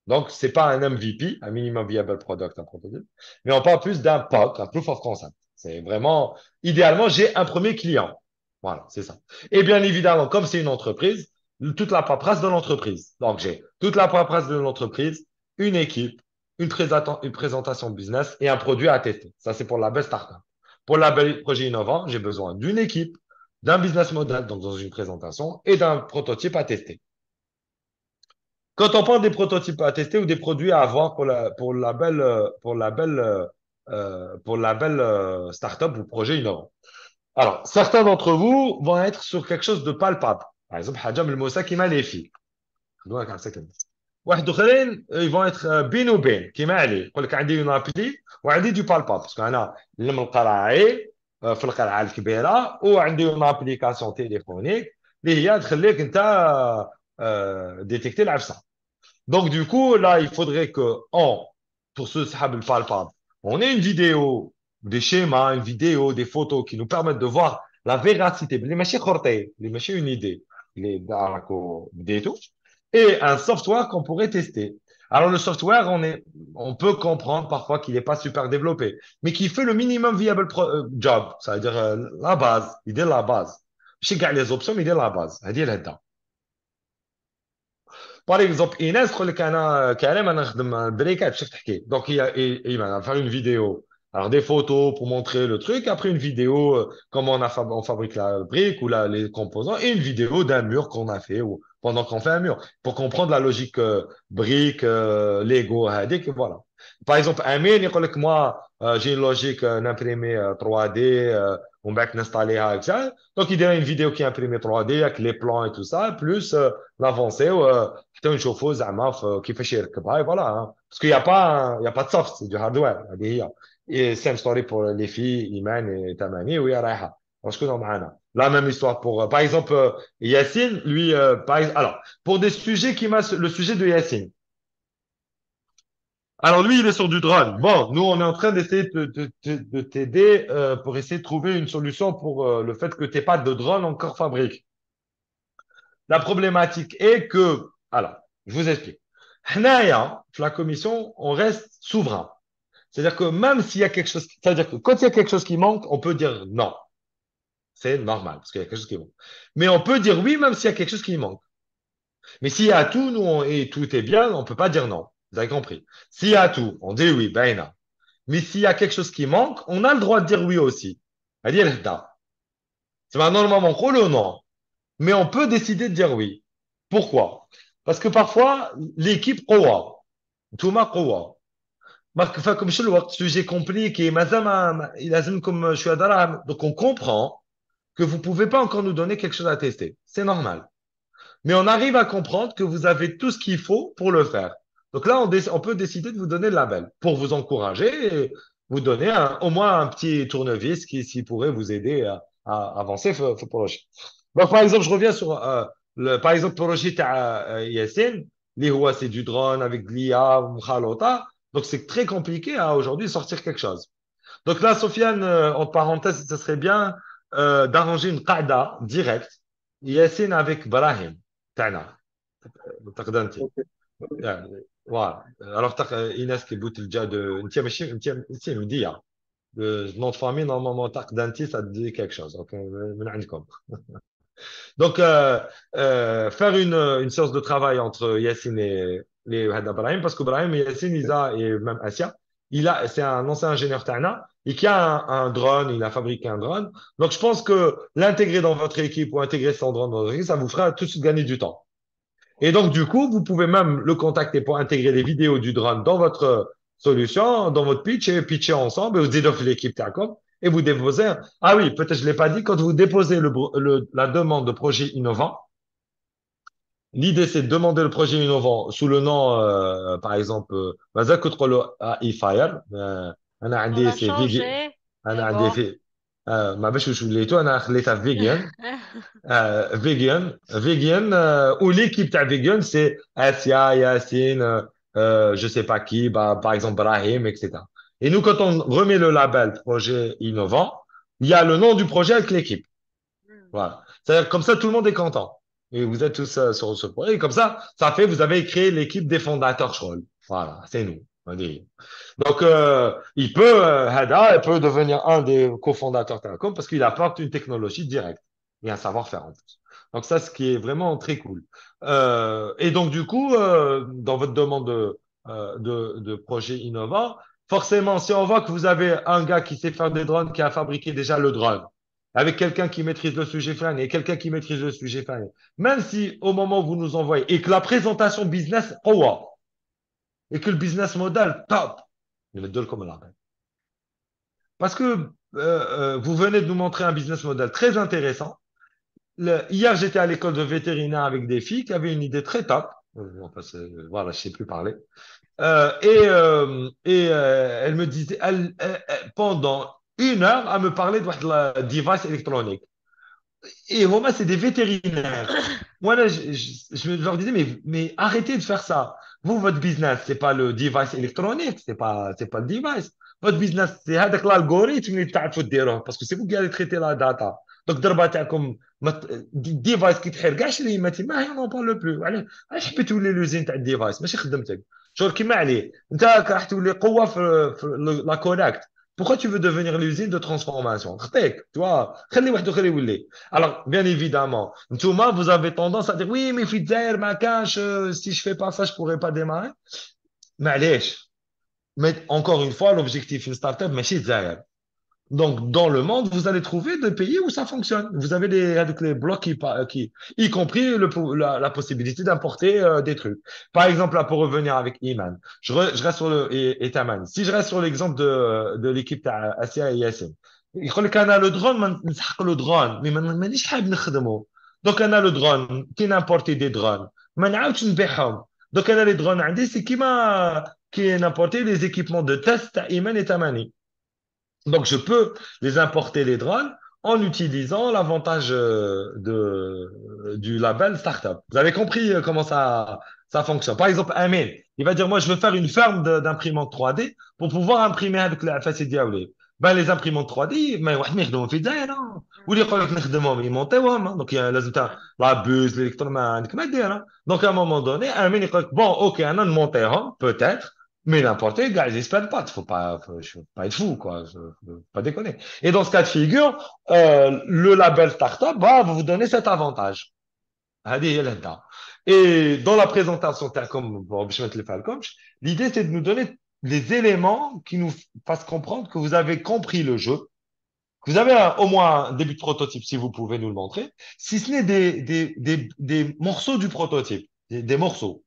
Donc, c'est pas un MVP, un minimum viable product, un prototype, mais on parle plus d'un POC, un proof of concept. C'est vraiment, idéalement, j'ai un premier client. Voilà, c'est ça. Et bien évidemment, comme c'est une entreprise, toute la paperasse de l'entreprise. Donc, j'ai toute la paperasse de l'entreprise, une équipe, une présentation business et un produit à tester. Ça, c'est pour la belle startup. Pour la belle projet innovant, j'ai besoin d'une équipe, d'un business model, donc dans une présentation, et d'un prototype à tester. Quand on parle des prototypes à tester ou des produits à avoir pour la belle startup ou projet innovant. Alors, certains d'entre vous vont être sur quelque chose de palpable. Par exemple, حاجة من الموسى كيما les filles. خدوها كاع ساكن. واحد اخرين ils vont être بين وبين كيما علي يقول لك عندي اون ابلي وعندي دو بالباب باسكو انا من القراعي في القلعه الكبيره وعندي اون ابليكاسيون تيليفونيك اللي هي تخليك انت ديتيكتي العفسه. Donc, du coup, là, il faudrait pour ce sahab palpable, on ait une vidéo, des schémas, une vidéo, des photos qui nous permettent de voir la véracité, les machines khortées, les machines une idée, les darako, des tout, et un software qu'on pourrait tester. Alors, le software, on peut comprendre parfois qu'il n'est pas super développé, mais qui fait le minimum viable job, c'est-à-dire la base, il est la base. Je sais les options, mais il est la base. C'est-à-dire, par exemple, Inès, تقول لك انا كريم انا نخدم البريكات باش تحكي donc il va faire une vidéo alors des photos pour montrer le truc après une vidéo comment on fabrique la brique ou les composants et une vidéo d'un mur qu'on a fait ou pendant qu'on fait un mur pour comprendre la logique brique Lego هذيك voilà par exemple Amine يقول لك moi j'ai une logique d'imprimer 3D ومن بعد نستاليها هكذا donc il y a une vidéo qui est imprimée 3D avec les plans et tout ça plus l'avancée حتى نشوفوا زعما كيفاش يركبها et voilà hein. Parce qu'il y a pas de soft c'est du hardware هذه هي et same story pour les filles Iman et Tamani وهي رايحه رشكونهم معنا la même histoire pour par exemple Yacine lui alors pour des sujets le sujet de Yacine Alors lui, il est sur du drone. Bon, nous, on est en train d'essayer de t'aider pour essayer de trouver une solution pour le fait que tu n'aies pas de drone encore fabriqué. La problématique est que, alors, je vous explique. Hnaya, la commission, on reste souverain. C'est-à-dire que même s'il y a quelque chose, c'est-à-dire que quand il y a quelque chose qui manque, on peut dire non. C'est normal, parce qu'il y a quelque chose qui manque. Mais on peut dire oui, même s'il y a quelque chose qui manque. Mais s'il y a tout, et tout est bien, on ne peut pas dire non. Vous avez compris. S'il y a tout, on dit oui, ben non. Mais s'il y a quelque chose qui manque, on a le droit de dire oui aussi. C'est-à-dire, c'est normalement on dit non. Mais on peut décider de dire oui. Pourquoi? Parce que parfois, l'équipe قوة. انتوما قوة. ما كفاكمش الوقت sujet compliqué مازال يلازمكم شوية دراهم. Donc on comprend que vous ne pouvez pas encore nous donner quelque chose à tester. C'est normal. Mais on arrive à comprendre que vous avez tout ce qu'il faut pour le faire. Donc là, on peut décider de vous donner le label pour vous encourager et vous donner au moins un petit tournevis qui pourrait vous aider à avancer ce projet. Donc, par exemple, je reviens sur par exemple, le projet de Yassine, c'est du drone avec de l'IA, mkhalota. Donc, c'est très compliqué aujourd'hui de sortir quelque chose. Donc là, Sofiane, entre parenthèses, ce serait bien d'arranger une qa'da directe. Yassine avec Brahim. تاعنا تقدر انت Ok. يعني فوالا الوغ ايناس كيبوت الجاد انت ماشي انت مديه نوت فامي نورمالمون تقدر انت ça te dit quelque chose donc من عندكم donc faire une séance de travail entre Yassine et Hadda Brahim parce que Brahim Yassine Isa et même Asia c'est un ancien ingénieur Tana et qui a un drone il a fabriqué un drone donc je pense que l'intégrer dans votre équipe ou intégrer son drone dans votre équipe ça vous fera tout de suite gagner du temps. Et donc, du coup, vous pouvez même le contacter pour intégrer les vidéos du drone dans votre solution, dans votre pitch et pitcher ensemble. Et vous dites l'équipe Tacom et vous déposez. Ah oui, peut-être je ne l'ai pas dit. Quand vous déposez la demande de projet innovant, l'idée c'est de demander le projet innovant sous le nom, par exemple, ماذا كنت تقولوا اي-فاير انا On عندي l'a سي فيجي changé, انا mais عندي bon. في ما باش واش وليتو انا خليتها فيجن vegan, ou l'équipe تاع vegan, c'est Asia, Yassine, je sais pas qui, bah, par exemple Brahim, etc. Et nous, quand on remet le label projet innovant, il y a le nom du projet avec l'équipe. Voilà. C'est-à-dire, comme ça, tout le monde est content. Et vous êtes tous sur ce projet. Et comme ça fait, vous avez créé l'équipe des fondateurs Scholl. Voilà, c'est nous. On dit. Donc, Hada, il peut devenir un des cofondateurs Telecom parce qu'il apporte une technologie directe et un savoir-faire en plus. Donc, ça, ce qui est vraiment très cool. Et donc, du coup, dans votre demande de projet innovant, forcément, si on voit que vous avez un gars qui sait faire des drones, qui a fabriqué déjà le drone, avec quelqu'un qui maîtrise le sujet fan et quelqu'un qui maîtrise le sujet fan, même si au moment où vous nous envoyez et que la présentation business, oh, et que le business model, top, il est comme là. Parce que vous venez de nous montrer un business model très intéressant. Hier, j'étais à l'école de vétérinaire avec des filles qui avaient une idée très top. Enfin, voilà, je ne sais plus parler. Elle me disait, pendant 1 heure, à me parler de la device électronique. Et Roma, c'est des vétérinaires. Moi, là, je leur disais, mais arrêtez de faire ça. Vous, votre business, c'est pas le device électronique, c'est pas le device. Votre business, c'est هذاك l'algorithme اللي تعرفوا ديروه parce que c'est vous qui allez traiter la data. Donc, ضربة تاعكم device qui تحير كاع شريمتي ما هي on n'en parle plus. علاش حبيت تولي لوزين تاع الديفايس ماشي خدمتك. شغل كيما عليه. انت راح تولي قوة في la connect. Pourquoi tu veux devenir l'usine de transformation? خطيك, tu vois, خلي واحد اخر يولي. Alors, bien évidemment, Ntouma, vous avez tendance à dire oui, mais Fidzer, ma cache, si je fais pas ça, je pourrais pas démarrer. Mais allez, mais encore une fois, l'objectif d'une startup, mais chez Zaire. Donc, dans le monde, vous allez trouver des pays où ça fonctionne. Vous avez avec les blocs y compris la possibilité d'importer des trucs. Par exemple, là, pour revenir avec Iman, je reste sur et Taman. Si je reste sur l'exemple de l'équipe Asia et Yassine, يقول لك انا لو درون نسحق لو درون مي مانيش حاب نخدمه دوك انا لو درون كي نامبورتي دي درون ما نعاودش نبيعهم دوك انا لي درون عندي سي كيما كي نامبورتي لي زيكيبمون دو تيست تاع ايمان et Tamani. Donc, je peux les importer les drones en utilisant l'avantage du label startup. Vous avez compris comment ça fonctionne. Par exemple, un mail, il va dire, moi, je veux faire une ferme d'imprimantes 3D pour pouvoir imprimer avec la facette diablée. Ben, les imprimantes 3D, mais واحد ما يخدموا في الجزائر واللي يقول لك نخدمهم يمونتيوهم دونك لازم تاع لا بوز الالكترون ما عندك ما دير دونك à un moment donné un mail يقول لك bon ok انا نمونتيهم peut-être mais n'importe gars ils espèrent pas faut pas être fou quoi faut pas déconner et dans ce cas de figure le label startup va vous donner cet avantage. هذه هي الهدى. Et dans la présentation, comme bon, باش ما نتلفها l'idée c'est de nous donner les éléments qui nous fassent comprendre que vous avez compris le jeu, que vous avez au moins un début de prototype si vous pouvez nous le montrer, si ce n'est des morceaux du prototype, des morceaux.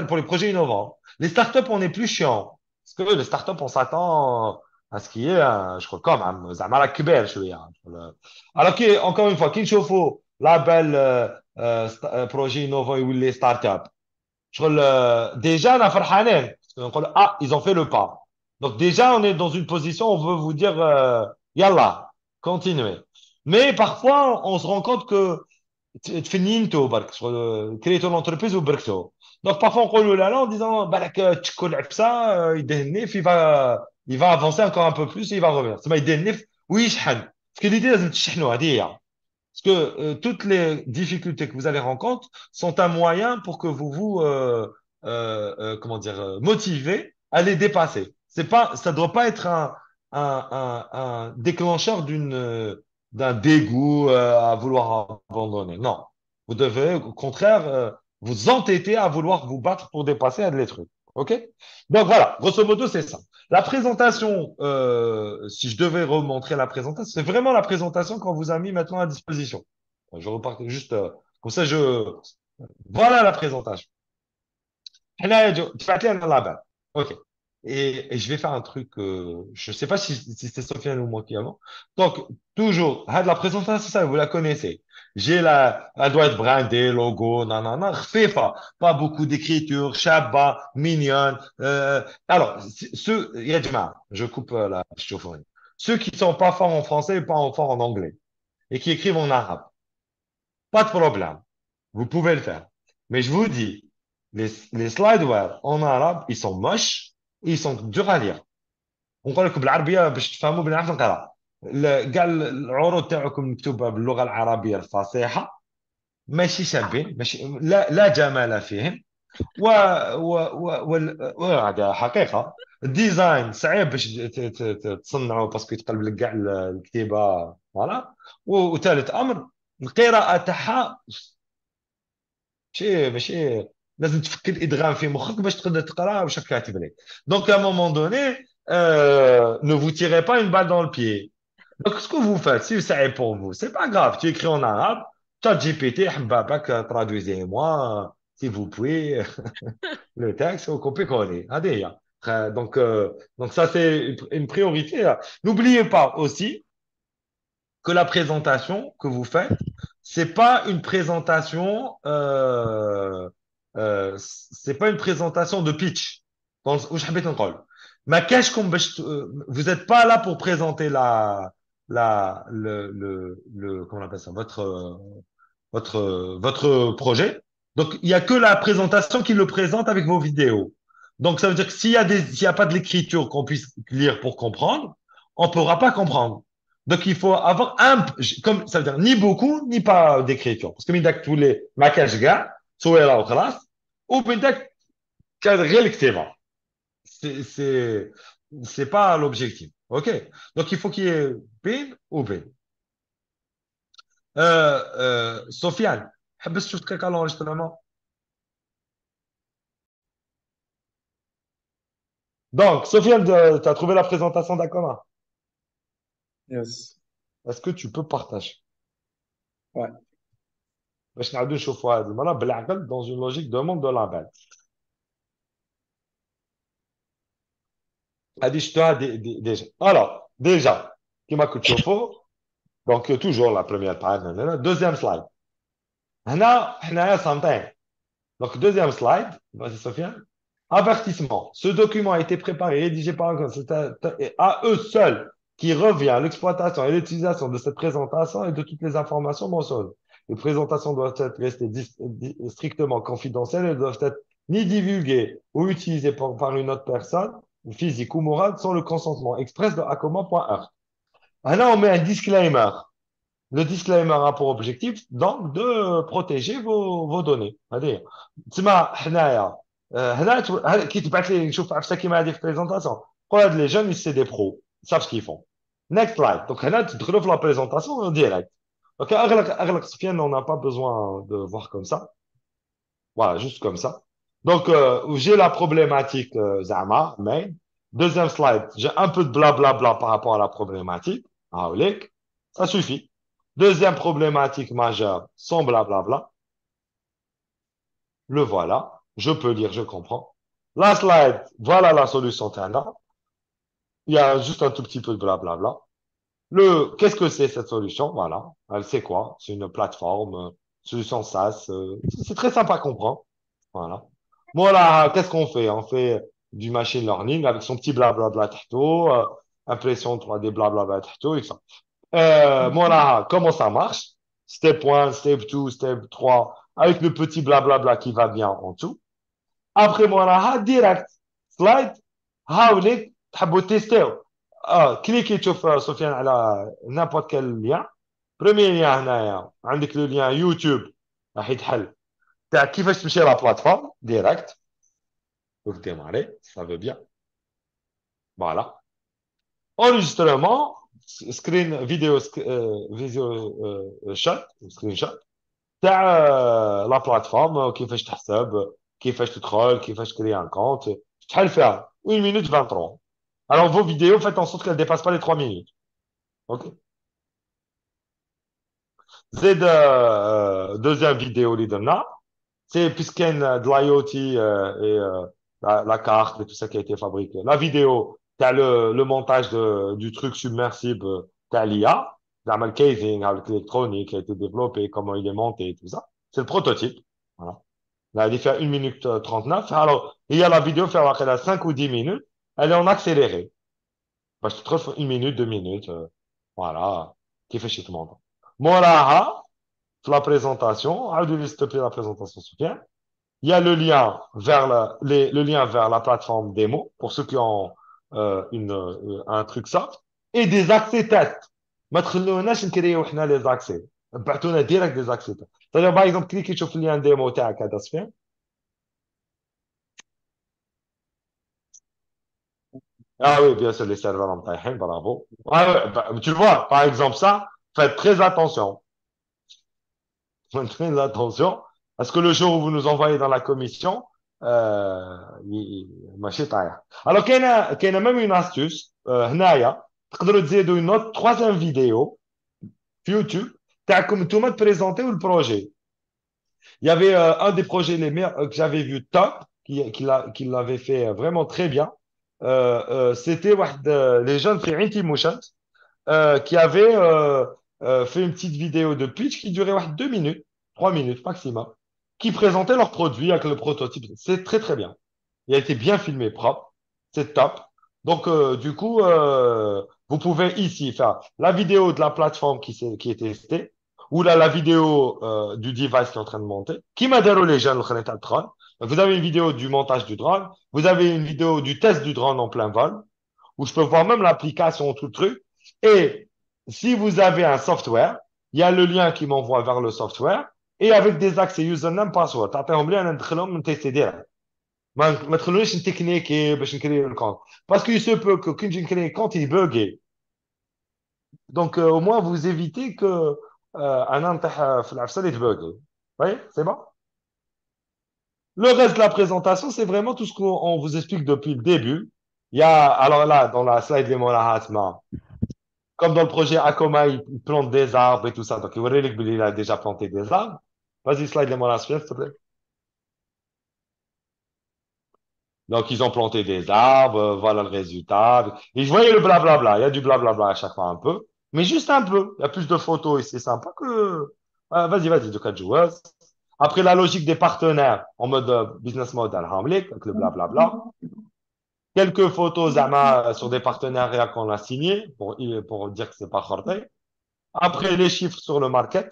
Pour les projets innovants. Les startups, on est plus chiant. Parce que les startups, on s'attend à ce qu'il y ait, je crois, comme un Zamara Kibel, je veux dire. Alors que, encore une fois, qu'il faut label projet innovant ou les startups. Je crois, déjà, on a fait ah, ils ont fait le pas. Donc, déjà, on est dans une position, on veut vous dire, yallah, continuez. Mais parfois, on se rend compte que تفنينتو برك شغل كريتو لونتربريز وبركتو دونك بارفوا نقولوا لا لا en disant بالك تشكو العفسه يدهن النف il va avancer encore un peu plus et il va revenir تسمى يدهن النف ويشحن parce que l'idée لازم تشحنوا هذه هي parce que toutes les difficultés que vous allez rencontrer sont un moyen pour que comment dire motivez à les dépasser. C'est pas ça doit pas être un déclencheur d'un dégoût à vouloir abandonner. Non, vous devez au contraire vous entêter à vouloir vous battre pour dépasser les trucs. OK? Donc voilà, grosso modo, c'est ça. La présentation, si je devais remontrer la présentation, c'est vraiment la présentation qu'on vous a mis maintenant à disposition. Je repars juste comme ça, voilà la présentation. هنا دفعت لي انا لابان. Ok. Et je vais faire un truc, je ne sais pas si c'était Sofiane ou moi qui avant. Donc, toujours, la présentation, ça, vous la connaissez. Elle doit être brandée, logo, nanana, خفيفة, pas beaucoup d'écriture, shabba, mignonne. Alors, يا جماعة, je coupe la chaufferie. Ceux qui sont pas forts en français et pas forts en anglais, et qui écrivent en arabe, pas de problème. Vous pouvez le faire. Mais je vous dis, les slideware en arabe, ils sont moches et ils sont durs à lire. ونقول لكم بالعربيه باش تفهموا بالعربيه نقرا كاع العروض تاعكم مكتوبه باللغه العربيه الفصيحه ماشي شابين ماشي لا جمال فيهم هذا حقيقه الديزاين صعيب باش تصنعوا باسكو يتقلب لك كاع الكتيبه فوالا وثالث امر القراءه تاعها ماشي لازم تفك الادغام في مخك باش تقدر تقرا واش راك كاتب لك دونك à un moment donné ne vous tirez pas une balle dans le pied donc ce que vous faites si c'est pour vous c'est pas grave tu écris en arabe ChatGPT حبابك traduisez-moi s'il vous plaît le texte au copier-coller هذه هي donc ça c'est une priorité là. N'oubliez pas aussi que la présentation que vous faites, c'est pas une présentation, c'est pas une présentation de pitch. وش حبيت نقول؟ ما كاش vous n'êtes pas là pour présenter comment on appelle ça, votre projet. Donc, il y a que la présentation qui le présente avec vos vidéos. Donc, ça veut dire que s'il y a pas de l'écriture qu'on puisse lire pour comprendre, on ne pourra pas comprendre. Donc, il faut avoir comme ça veut dire ni beaucoup, ni pas d'écriture. Parce que mindak tous les maquages gars, soit là au classe, ou mindak cadre الكتابة. C'est, c'est pas l'objectif. OK? Donc, il faut qu'il y ait bin ou bin. Sofiane, حبست شفت كيك على l'enregistrement. Donc, Sofiane, tu as trouvé la présentation d'Akona. Yes. Est-ce que tu peux partager? Ouais. باش نعاودو نشوفوا هذه المرة بالعقل dans une logique de monde de la base. هذه شفتوها déjà. Alors, déjà, كما كنت تشوفوا donc toujours la première page, deuxième slide. هنا حنايا صامتين. Donc, deuxième slide, vas-y Sofiane. Avertissement. Ce document a été préparé et rédigé par un c'est à eux seuls qui revient l'exploitation et l'utilisation de cette présentation et de toutes les informations mentionnées. Les présentations doivent être restées strictement confidentielles. Elles doivent être ni divulguées ou utilisées par une autre personne, physique ou morale, sans le consentement express de acoma.r. Là, on met un disclaimer. Le disclaimer a pour objectif donc de protéger vos données. C'est-à-dire, تسمى حنايا كي تبعث لي نشوف عفسه كيما هذه في بريزونطاسيون قول هاد لي جون سي دي برو savent ce qu'ils font. Next slide. Donc هنا تدخلوا في la présentation direct. Donc اغلق Sofiane, on n'a pas besoin de voir comme ça. Voilà, juste comme ça. Donc j'ai la problématique Zama, mais deuxième slide, j'ai un peu de blablabla par rapport à la problématique. Ah, ça suffit. Deuxième problématique majeure, sans blablabla. Le voilà. Je peux lire, je comprends. La slide, voilà la solution Tana. Il y a juste un tout petit peu de blablabla. Qu'est-ce que c'est cette solution? Voilà. Elle sait quoi? C'est une plateforme, solution SaaS. C'est très sympa à comprendre. Voilà. Voilà, qu'est-ce qu'on fait? On fait du machine learning avec son petit blablabla tahto, impression 3D blablabla tahto et ça. Voilà, comment ça marche? Step 1, step 2, step 3, avec le petit blablabla qui va bien en dessous. Après, voilà, direct, slide, حاولك تحبوا تيستيو. كليكي تشوف سفيان على n'importe quel lien. Premier lien هنايا عندك le lien يوتيوب راح يتحل تاع كيفاش تمشي لا بلاتفورم ديريكت. Vous démarrez, ça veut bien. Voilà. Enregistrement, screen vidéo, shot, screenshot تاع لا بلاتفورم كيفاش تحسب كيفاش تدخل كيفاش تكري ان كونت شحال فيها 1 minute 23. Alors vos vidéos faites en sorte qu'elles ne dépassent pas les 3 minutes. OK. C'est deuxième vidéo اللي درنا c'est puisqu'il y a de l'IoT et la carte et tout ça qui a été fabriqué. La vidéo, tu as le montage du truc submersible, tu as l'IA, le casing avec l'électronique qui a été développé, comment il est monté et tout ça. C'est le prototype. Voilà. Là, il fait 1 minute 39. Alors, il y a la vidéo, elle a 5 ou 10 minutes. Elle est en accéléré. Parce que tu trouves 1 minute, 2 minutes. Voilà. Qui fait chez tout le monde. Voilà. La présentation. S'il te plaît, la présentation, soutien. Il y a le lien vers le lien vers la plateforme démo pour ceux qui ont un truc soft et des accès test. ما تخلوناش نكريو حنا لي زاكسي بعثونا ديريكت دي زاكسي تest. C'est-à-dire باغ اكزومبل كليكي تشوف اللين ديمو تاعك هذا صفين. Ah oui, bien sûr, les serveurs en طايحين, bravo. Ah ouais, tu vois, par exemple ça, faites très attention. Très attention, parce que le jour où vous nous envoyez dans la commission, ماشي طايح. Alors, كاينه même une astuce, هنايا تقدروا تزيدوا une autre troisième vidéo في يوتيوب تاعكم نتوما تبريزونتيو البروجي. Il y avait un des projets les meilleurs que j'avais vu top, qui l'avait fait vraiment très bien. C'était les jeunes في Inti Motion qui avait fait une petite vidéo de pitch qui durait 2 minutes, 3 minutes maximum, qui présentait leur produit avec le prototype. C'est très très bien. Il a été bien filmé, propre. C'est top. Donc, du coup, vous pouvez ici faire la vidéo de la plateforme qui est testée, ou là, la vidéo du device qui est en train de monter, qui m'a déroulé les jeunes, le drone. Vous avez une vidéo du montage du drone, vous avez une vidéo du test du drone en plein vol, où je peux voir même l'application, tout le truc. Et si vous avez un software, il y a le lien qui m'envoie vers le software et avec des accès username password. تعطيهم لي انا ندخلهم من تيستي ديريكت. ما تخلونيش نتكنيكي باش نكري الكونت. Parce qu'il se peut que quand j'ai créé le compte, il bugue. Donc au moins vous évitez que un نطيح في العفسه اللي تبوغي. Vous voyez, c'est bon? Le reste de la présentation, c'est vraiment tout ce qu'on vous explique depuis le début. Il y a, alors là, dans la slide les Monahatma, comme dans le projet Acoma, il plante des arbres et tout ça. Donc, il a déjà planté des arbres. Vas-y, slide les molas, s'il te plaît. Donc, ils ont planté des arbres, voilà le résultat. Et je voyais le blablabla. Il y a du blablabla à chaque fois un peu, mais juste un peu. Il y a plus de photos et c'est sympa que. Vas-y, de 4 joueurs. Après, la logique des partenaires en mode business model, avec le blablabla. Quelques photos Zama, sur des partenariats qu'on a signés pour dire que c'est pas Khorté. Après, les chiffres sur le market.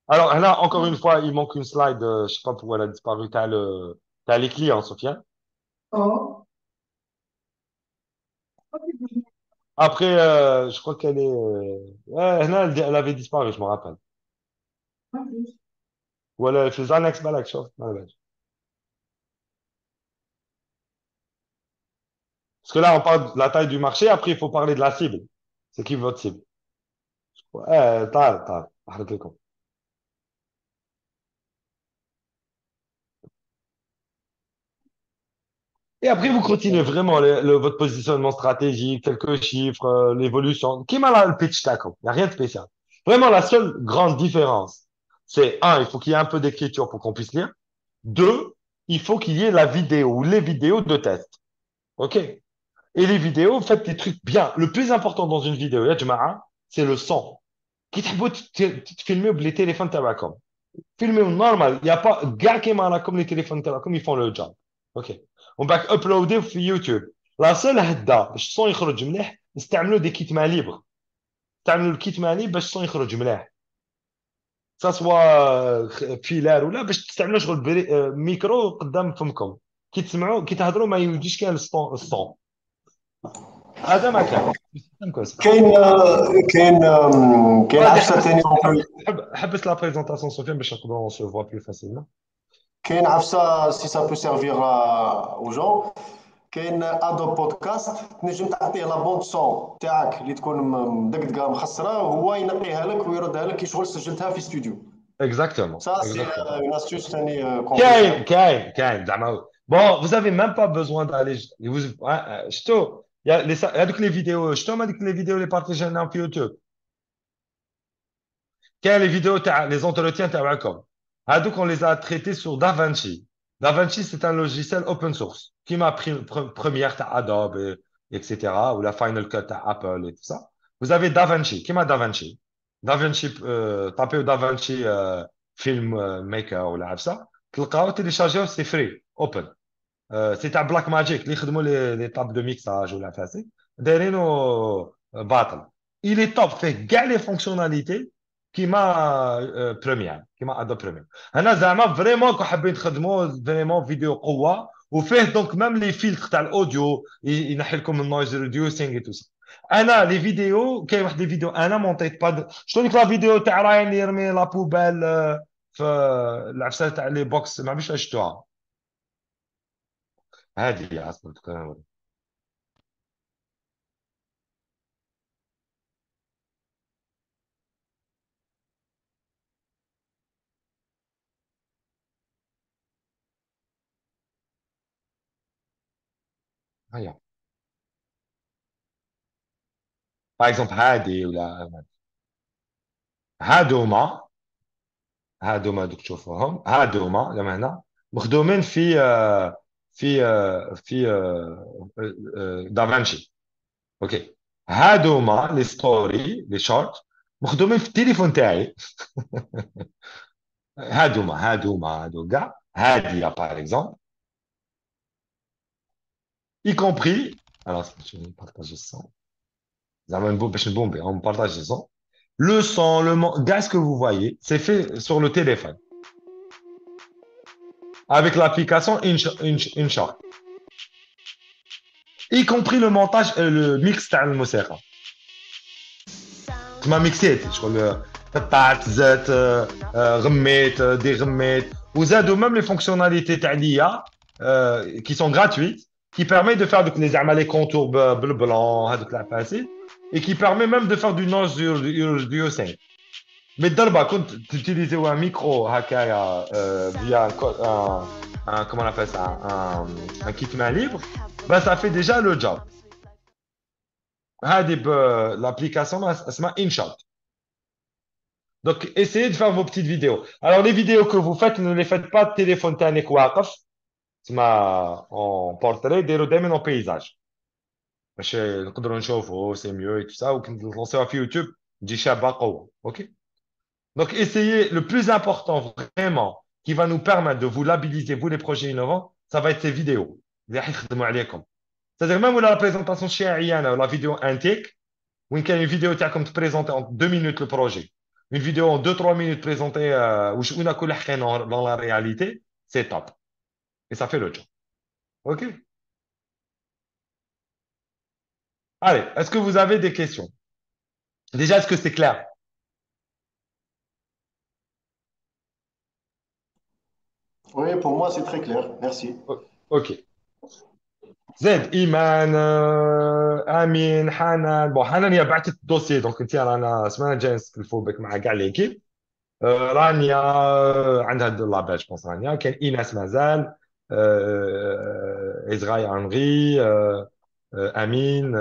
Alors là, encore une fois, il manque une slide. Je sais pas pourquoi elle a disparu. T'as les clients, Sofiane. Après, je crois qu'elle est. Ouais, non, elle avait disparu, je me rappelle. Voilà, في Zanex بالك شوف ما بالك. Parce que là, on parle de la taille du marché. Après, il faut parler de la cible. C'est qui votre cible? Ouais, تعال أحرق لكم. Et après, vous continuez vraiment votre positionnement stratégique, quelques chiffres, l'évolution. Qui m'a là le pitch tackle? Il n'y a rien de spécial. Vraiment, la seule grande différence, c'est un, il faut qu'il y ait un peu d'écriture pour qu'on puisse lire. Deux, il faut qu'il y ait la vidéo ou les vidéos de test. OK? Et les vidéos, faites des trucs bien. Le plus important dans une vidéo, ya jama'a, c'est le son. Qui تحبوا filmer les téléphones تبعكم. Filmer normal. Il n'y a pas, gars qui est comme les téléphones تبعكم, ils font le job. OK. On va uploader sur YouTube. La seule هدا باش الصون يخرج مليح نستعملوا des kits mains libres. نستعملوا الكيت main libre باش الصون يخرج مليح. Ça soit فيلار ولا باش تستعملوا شغل ميكرو قدام فمكم. كي تسمعوا كي تهضروا ما يوجدش كان الصون. هذا ما كان. كويس. كاين vas-y عفسه ثاني ممكن. حبس la présentation Sofiane باش نقدروا on se voit plus facilement. كاين عفسه سي سا بو سيرفير او جون. كاين ادوب بودكاست تنجم تعطيه لا بوند سون تاعك اللي تكون مدقدقه مخسره وهو ينقيها لك ويردها لك كي شغل سجلتها في استوديو. Exactement, Ça, c'est exactement. une astuce ثاني qu'on peut faire. زعما. Bon, vous avez même pas besoin d'aller. شتو هذوك les vidéos شتو هذوك les vidéos اللي بارطاجيناهم في يوتيوب. كاين les vidéos تاع les entretiens تاعكم. هذوك on les a traités sur DaVinci. DaVinci c'est un logiciel open source qui m'a pris première تاع Adobe etc. ou la Final Cut تاع Apple et tout ça. Vous avez DaVinci. Qui m'a DaVinci? DaVinci tapez DaVinci film maker ولا عفسه تلقاو télécharger c'est free open. سي تاع بلاك ماجيك اللي يخدموا لي طاب دو ميكساج ولا فاسي دايرينو باطل. il est top فيه كاع لي فونكسيوناليتي كيما بريمير كيما ادو بريمير. انا زعما فريمون كون حابين تخدموا فريمون فيديو قوه وفيه دونك ميم لي فيلتر تاع الاوديو ينحي لكم النويز ريديوسينغ اي تو سا. انا لي فيديو كاين واحد لي فيديو انا مونطيت با شنو ديك لا فيديو تاع راين يرمي لا بوبال في العفسه تاع لي بوكس ما عرفتش شفتوها. هذه اصلا هيا باغ اكزومبل هادي ولا هادوما هادوما دوك تشوفوهم هادوما لما هنا مخدومين في دافنشي. اوكي. هادوما لي ستوري لي شورت مخدومين في التليفون تاعي. هادوما هادو كاع هادية باغ اكزومبل y compris. Alors je vais partager ça. زعما باش نبومبي on partage ça. Le son, gars, ce que vous voyez, c'est fait sur le téléphone avec l'application InShot, y compris le montage, le mix تاع الموسيقى. تما ميكسيت شغل قطعت زات غميت غميت وزادوا même les fonctionnalités تاع l'IA qui sont gratuites qui permet de faire donc les contours bleu blanc هذوك العفاسي et qui permet même de faire du noise du U5. Mais d'abord, quand tu utilises un micro هكايا via comment on appelle ça, un kit main libre, ben ça fait déjà le job. L'application s'appelle InShot. Donc, essayez de faire vos petites vidéos. Alors, les vidéos que vous faites, ne les faites pas de téléphone تانيك واقف. En portrait, ديروا دائما en paysage. باش نقدروا نشوفوا c'est mieux et tout ça. وكنت تلونسيوها في يوتيوب تجي شابة قوة. OK? Donc, essayez le plus important vraiment qui va nous permettre de vous labelliser, vous les projets innovants, ça va être ces vidéos. C'est-à-dire même la présentation chez Ayana, la vidéo intake, où il y a une vidéo qui a comme te présenter en 2 minutes le projet. Une vidéo en 2-3 minutes présentée où on a dans la réalité, c'est top. Et ça fait le job. OK? Allez, est-ce que vous avez des questions? Déjà, est-ce que c'est clair? Oui, pour moi, c'est très clair. Merci. OK. زيد ايمان امين حنان حنان هي بعثت الدوسي دونك انت رانا السمانه الجايه نسكلفوا بك مع كاع ليكيب رانيا عندها دو لابيل جوبونس رانيا كاين ايناس مازال ازغاي انغي امين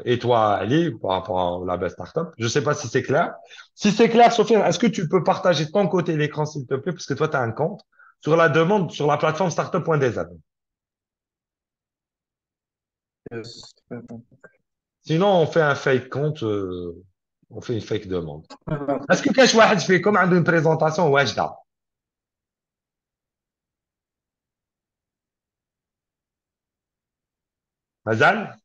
et toi Ali par rapport au label startup je sais pas si c'est clair si c'est clair Sofiane est-ce que tu peux partager de ton côté l'écran s'il te plaît parce que toi tu as un compte sur la demande sur la plateforme startup.dz. Yes. Sinon, on fait un fake compte, on fait une fake demande. Est-ce que كاش واحد فيكم عنده une présentation واجدة؟ مازال؟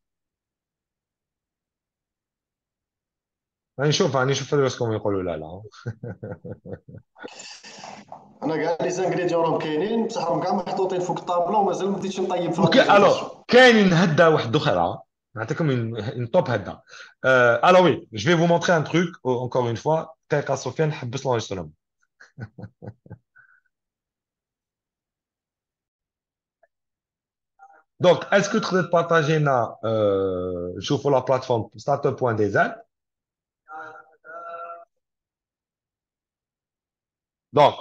راني نشوف راسكم يقولوا لا لا. انا كاع لي زانغريديون راهم كاينين بصح راهم كاع محطوطين فوق الطابله ومازال ما بديتش نطيب في لا اوكي بريزونطاسيون. alors كاين هدا واحد اخرى نعطيكم une top هدا. Alors oui, je vais vous montrer un truc encore une fois. دقيقة سفيان حبس l'enregistrement. Donc, est-ce que tu peux partager là, sur la plateforme startup.dz. Donc,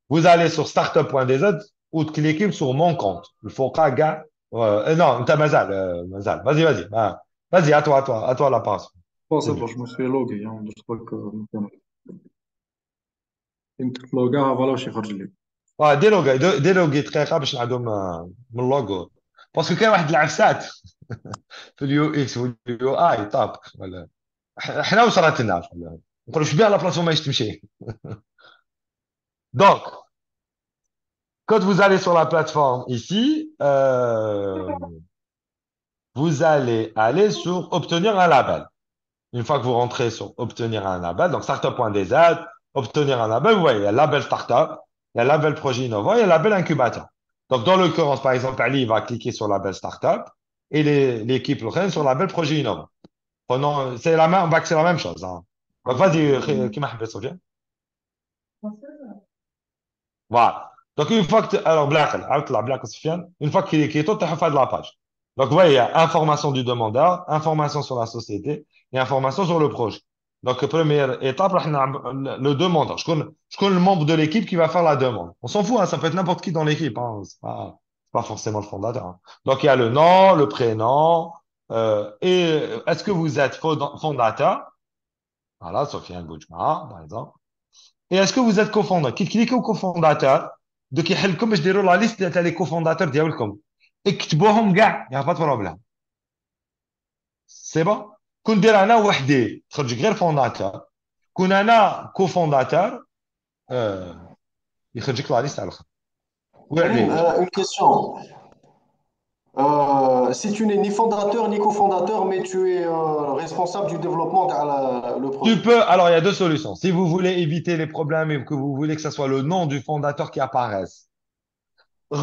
vous allez sur startup.dz ou cliquez sur mon compte. Il faut pas, gars. Non, t'as Mazal. Mazal. Vas-y, vas-y. Ah, vas-y, à toi la passe. Bon, C'est c'est bon, mieux. je me suis logué. Hein, je crois que انت تلوغا فوالا واش يخرج لي. ديلوغي دقيقة باش نعدو من اللوغو. باسكو كاين واحد العفسات في اليو اكس واليو اي طاب ولا حنا واش راه لنا نقولوا شبيه لا بلاصه ما تمشي. Donc, quand vous allez sur la plateforme ici, vous allez aller sur obtenir un label. Une fois que vous rentrez sur obtenir un label, donc startup.dz, obtenir un label, vous voyez, il y a label startup, il y a label projet innovant, il y a label incubateur. Donc, dans l'occurrence, par exemple, Ali va cliquer sur label startup et l'équipe le reste sur label projet innovant. Prenons, c'est la même, c'est la même chose, hein. Donc, vas-y, qui m'a fait Sofiane? Voilà. Donc, une fois que alors, Sofiane, une fois qu'il est quitté, tu as fait de la page. Donc, vous voyez, il y a information du demandeur, information sur la société et information sur le projet. Donc, première étape, le demandeur. Je connais le membre de l'équipe qui va faire la demande. On s'en fout, hein, ça peut être n'importe qui dans l'équipe, hein. C'est pas forcément le fondateur, hein. Donc, il y a le nom, le prénom, et est-ce que vous êtes fondateur? Voilà, Sofiane Boujma, par exemple. Et est-ce que vous êtes cofondateur? Cliquez au cofondateur. Donc, يحلكم باش ديروا لا ليست تاع لي cofondateurs ديالكم. اكتبوهم كاع، يا با بروبليم. سي بون. كون دير انا وحدي تخرج غير فونداتور. كون انا كوفونداتور يخرجك لا ليست على الاخر. Karim, وعليك. une question. Si tu n'es ni fondateur ni cofondateur, mais tu es responsable du développement de le Tu projet. peux, alors il y a deux solutions. Si vous voulez éviter les problèmes et que vous voulez que ce soit le nom du fondateur qui apparaisse,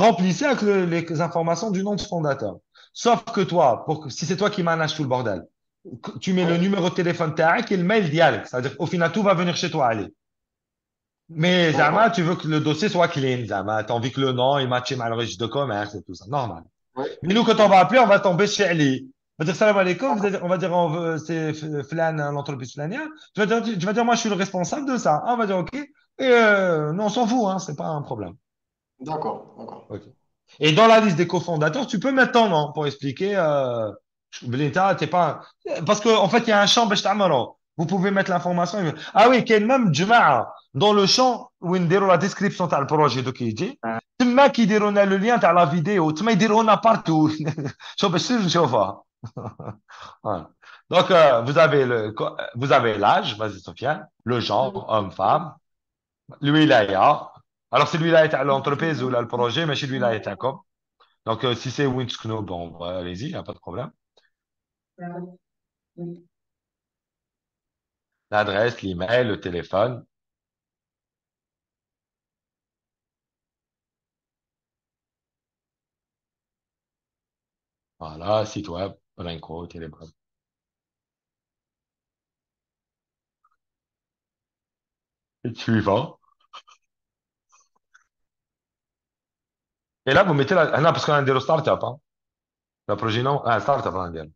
remplissez avec les informations du nom de fondateur. Sauf que toi, si c'est toi qui manages tout le bordel, tu mets le Oui, numéro de téléphone تاعك et le mail dialogue. C'est-à-dire qu'au final, tout va venir chez toi, allez. Mais Zama, d'accord. tu veux que le dossier soit clean, Zama. Tu as envie que le nom, il matche avec le registre de commerce et tout ça. Normal. Oui, Mais nous, quand on va appeler, on va tomber chez Ali. On va dire salam alaikum, on va dire c'est Flan, l'entreprise Flania. Tu vas dire, moi, je suis le responsable de ça. Ah, on va dire, OK. Et non, on s'en fout, hein, c'est pas un problème. d'accord, d'accord. OK. Et dans la liste des cofondateurs, tu peux mettre ton nom pour expliquer. Belinda, t'es pas. Parce qu'en fait, il y a un champ باش تعمله. Vous pouvez mettre l'information. Ah oui, كاين même جماعة dans le champ où نديروا la description تاع البروجي دوك يجي. تما كيديروا لنا le lien تاع la vidéo. تما يديروا لنا partout. شوف باش نشوفها. Voilà. Donc, vous avez l'âge, vas-y, Sofiane, le genre, homme, femme, الولاية. Alors, c'est الولاية تاع l'entreprise ou là, le projet, ماشي الولاية تاعكم. Donc, si c'est Winskno, bon, allez-y, il n'y a pas de problème. L'adresse, l'email, le téléphone. Voilà, site web, Brinco, téléphone. Et suivant. Et là, vous mettez la... Ah non, parce qu'on a un startup, hein. La projet, non, ah, startup, on a un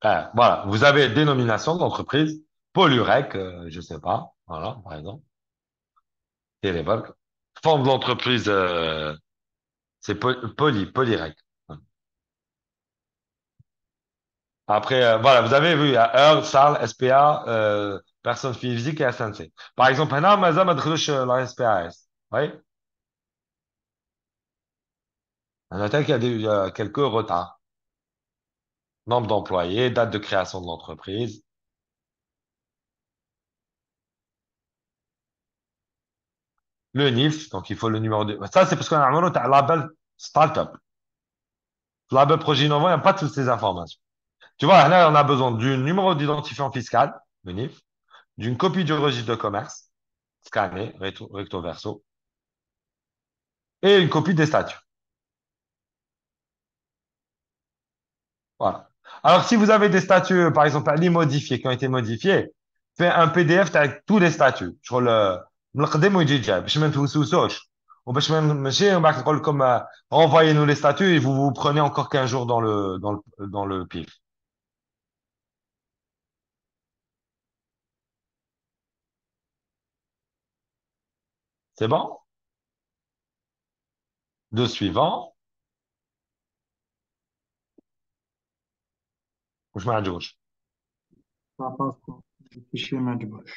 ah, voilà. Vous avez dénomination d'entreprise. Polurec, je sais pas. Voilà, par exemple. Télévoc. Forme de l'entreprise, c'est Polyrec. Après, voilà, vous avez vu, il y a Heure, Salle, SPA, personne physique et SNC. Par exemple, هنا مازال ما دخلوش la SPAS. Oui. On note qu'il y a il y a quelques retards. Nombre d'employés, date de création de l'entreprise. Le NIF, donc il faut le numéro de... Ça, c'est parce qu'on a un label startup. Label projet innovant, il n'y a pas toutes ces informations. Tu vois, là, on a besoin d'un numéro d'identifiant fiscal, le NIF, d'une copie du registre de commerce, scanné, recto verso, et une copie des statuts. Voilà. Alors, si vous avez des statuts, par exemple, à modifiés, qui ont été modifiés, faites un PDF avec tous les statuts. Sur le نقدم ويجي جاي باش ما نتوسوسوش وباش ما ماشي ومن بعد نقول لكم renvoyez-nous les statuts et vous vous prenez encore 15 jours dans le pif. C'est bon? Deux suivants. Je m'adjouge. Ça passe pas. Le fichier Matchbox.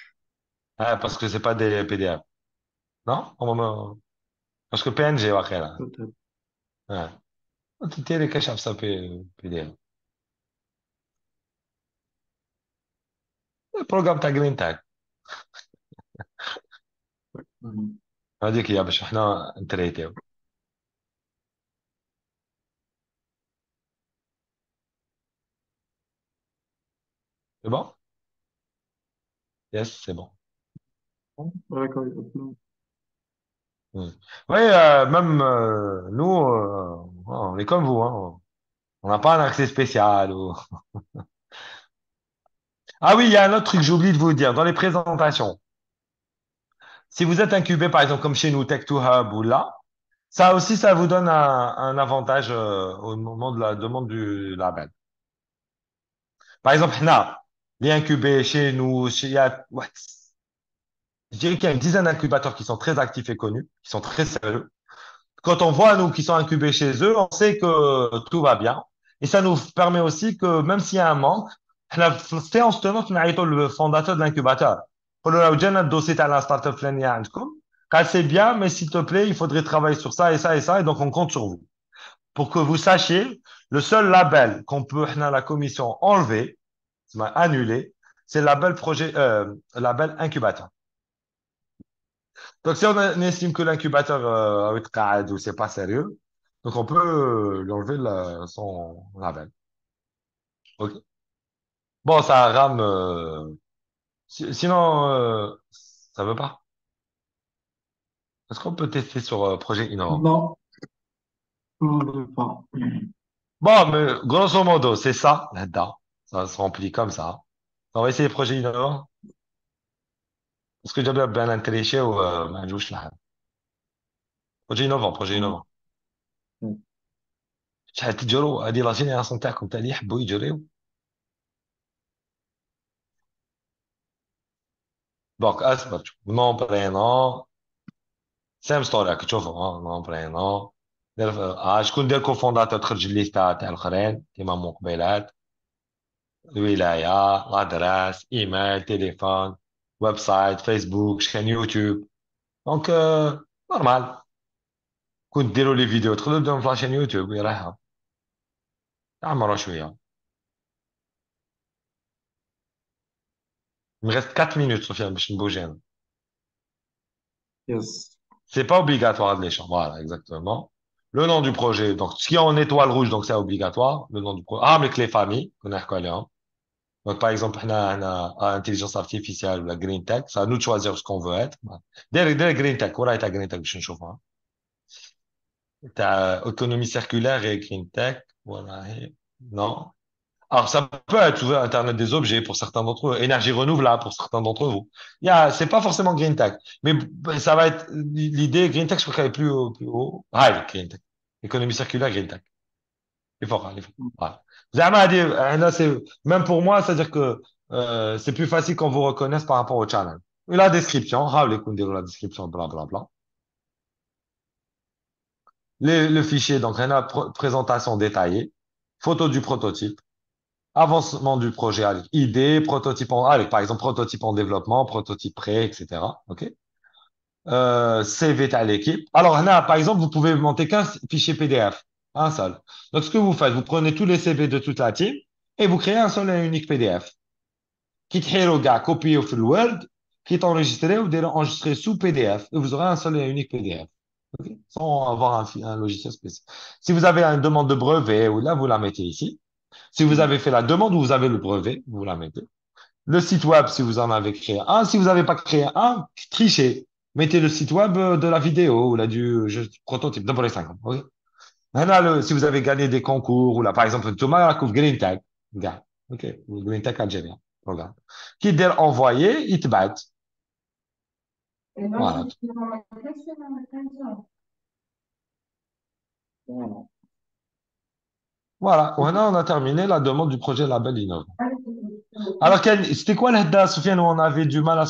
Ah, parce que c'est pas des PDF. Non? Parce que PNG, ouais, là. Peut-être. Ouais. Tu t'es les caches ça PDF. Le programme تاع Green Tag. Mhm. هذيك هي باش احنا نتريتيو. C'est bon? Yes, c'est bon. D'accord, upload. Hmm. Oui, même nous, on est comme vous, hein. On n'a pas un accès spécial. Ah oui, il y a un autre truc que j'ai oublié de vous dire. Dans les présentations, si vous êtes incubé, par exemple, comme chez nous, Tech2Hub ou là, ça aussi, ça vous donne un avantage au moment de la demande du label. Par exemple, là, les incubés chez nous, il y a, ouais, je dirais qu'il y a une dizaine d'incubateurs qui sont très actifs et connus, qui sont très sérieux. Quand on voit, nous, qui sont incubés chez eux, on sait que tout va bien. Et ça nous permet aussi que même s'il y a un manque, احنا في السيونس tenante نعيطوا le fondateur de l'incubateur. نقولوا له جانا الدوسي تاع la startup الفلانية عندكم. قال c'est bien, mais s'il te plaît, il faudrait travailler sur ça et ça et ça, et donc on compte sur vous. Pour que vous sachiez, le seul label qu'on peut, احنا, la commission, enlever, annuler, c'est le label projet, label incubateur. Donc, si on estime que l'incubateur avec CAD ou c'est pas sérieux, donc on peut lui enlever son label. Ok. Bon, ça rame. Sinon, ça veut pas. Est-ce qu'on peut tester sur projet innovant? Non, on ne veut pas. Bon, mais grosso modo, c'est ça là-dedans. Ça se remplit comme ça. On va essayer projet innovant. Est-ce que j'ai bien intéressé ou ما عندوش الحال. projet innovant, projet Bon. innovant. شحال تجروا هذه لا جينيراسيون تاعكم تاع اللي يحبوا يجريو. دونك اثبت نون برينون سام ستوري راك تشوفوا نون برينون شكون دير كوفونداتور تخرج الليستا تاع الاخرين كيما مقبلات الولايه لادراس ايميل تليفون ويب سايت فيسبوك شكان يوتيوب دونك نورمال كنت ديروا لي فيديو تدخلوا ديرهم في لاشين يوتيوب يراها عمروا شويه il me reste 4 minutes Sofiane باش نبوجي انا Yes. c'est pas obligatoire de les champs voilà exactement le nom du projet donc ce qui est en étoile rouge donc c'est obligatoire le nom du projet ah mais que les familles connaître quoi là Donc, par exemple, on a intelligence artificielle ou la green tech. C'est à nous de choisir ce qu'on veut être. Dès green tech, voilà, t'as green tech, je ne chauffe pas. T'as économie circulaire et green tech. Voilà. Non. Alors, ça peut être ouvert Internet des objets pour certains d'entre eux, énergie renouvelable pour certains d'entre vous. C'est pas forcément green tech, mais ça va être l'idée green tech, je crois qu'elle est plus haut. Ah, green tech. Économie circulaire, green tech. Il faut. Voilà. زعما هنا même pour moi, c'est-à-dire que c'est plus facile qu'on vous reconnaisse par rapport au challenge. Et la description, la description, bla bla bla. Le fichier, donc, présentation détaillée, photo du prototype, avancement du projet, allez, idée, prototype allez, par exemple, prototype en développement, prototype prêt, etc. OK? CV à l'équipe. Alors, là, par exemple, vous pouvez monter qu'un fichier PDF, un seul. Donc, ce que vous faites, vous prenez tous les CV de toute la team et vous créez un seul et unique PDF qui est au gars, copié au full Word, qui est enregistré ou enregistré sous PDF et vous aurez un seul et unique PDF. OK? Sans avoir un logiciel spécial. Si vous avez une demande de brevet ou là, vous la mettez ici. Si vous avez fait la demande ou vous avez le brevet, vous la mettez. Le site web, si vous en avez créé un. Si vous n'avez pas créé un, trichez. Mettez le site web de la vidéo ou là prototype. D'abord les 50. OK? Maintenant, si vous avez gagné des concours ou là, par exemple, Thomas Rakouf Green Tag. Regarde. OK. Ou Green Tag Algérien. Regarde. Qui dit envoyer, il te bat. Voilà. Voilà. Maintenant, on a terminé la demande du projet Label Innov. Alors, c'était quoi l'hda, Sofiane, où on avait du mal à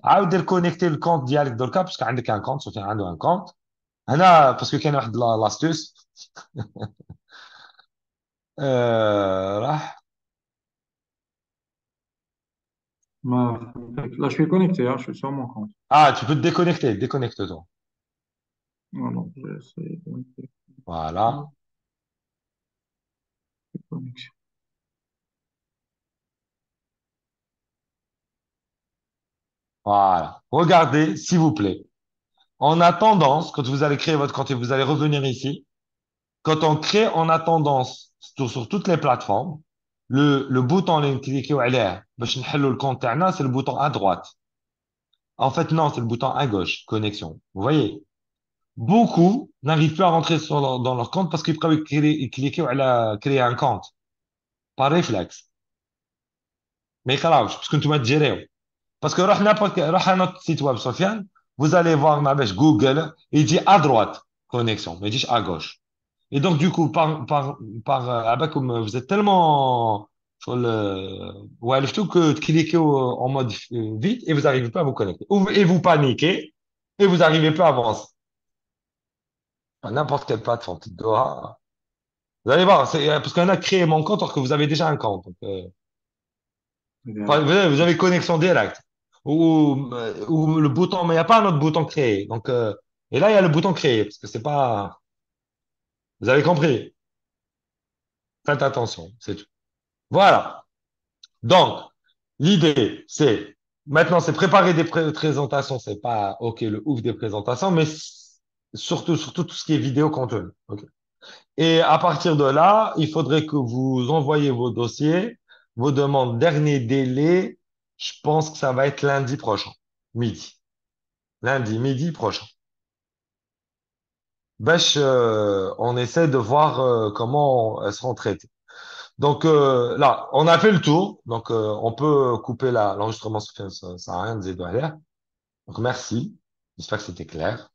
عاود connecter le compte ديالك دركا parce qu'عندك un compte, Sofiane عنده un compte. هنا parce que كاين واحد l'astuce. راح. Là, je suis connecté, hein, je suis sur mon compte. Ah, tu peux te déconnecter, déconnecte-toi. Non, non, j'essaie de connecter. Voilà. Connexion. Voilà. Regardez, s'il vous plaît. En attendant, quand vous allez créer votre compte et vous allez revenir ici, quand on crée en attendance sur toutes les plateformes, le bouton اللي نكليكيو عليه باش نحلوا le compte تاعنا, c'est le bouton à droite. En fait, non, c'est le bouton à gauche, connexion. Vous voyez? Beaucoup n'arrivent plus à rentrer dans leur compte parce qu'ils peuvent cliquer à créer un compte par réflexe. Mais يقراوش parce que انتم تجيريو. Parce que روح à notre site web, Sofiane, vous allez voir ma bêche Google, il dit à droite, connexion, mais il dit à gauche. Et donc, du coup, ah bah, comme vous êtes tellement sur ouais, le tout que de cliquer en mode vite et vous n'arrivez pas à vous connecter. Et vous paniquez et vous n'arrivez pas à avancer. À n'importe quelle plateforme, tu dois. Vous allez voir, parce qu'on a créé mon compte alors que vous avez déjà un compte. Donc, enfin, Regarde. vous avez connexion directe. Ou le bouton, mais il n'y a pas un autre bouton créé. Donc, et là, il y a le bouton créé, parce que c'est pas. Vous avez compris. Faites attention, c'est tout. Voilà. Donc, l'idée, c'est, maintenant, c'est préparer des présentations. C'est pas, OK, le ouf des présentations, mais surtout tout ce qui est vidéo contenu. OK. Et à partir de là, il faudrait que vous envoyiez vos dossiers, vos demandes. Dernier délai, je pense que ça va être lundi prochain, midi. Lundi, midi prochain. On essaie de voir comment elles seront traitées. Donc là, on a fait le tour. Donc on peut couper l'enregistrement, ça sert à rien de dire derrière. Donc merci. J'espère que c'était clair.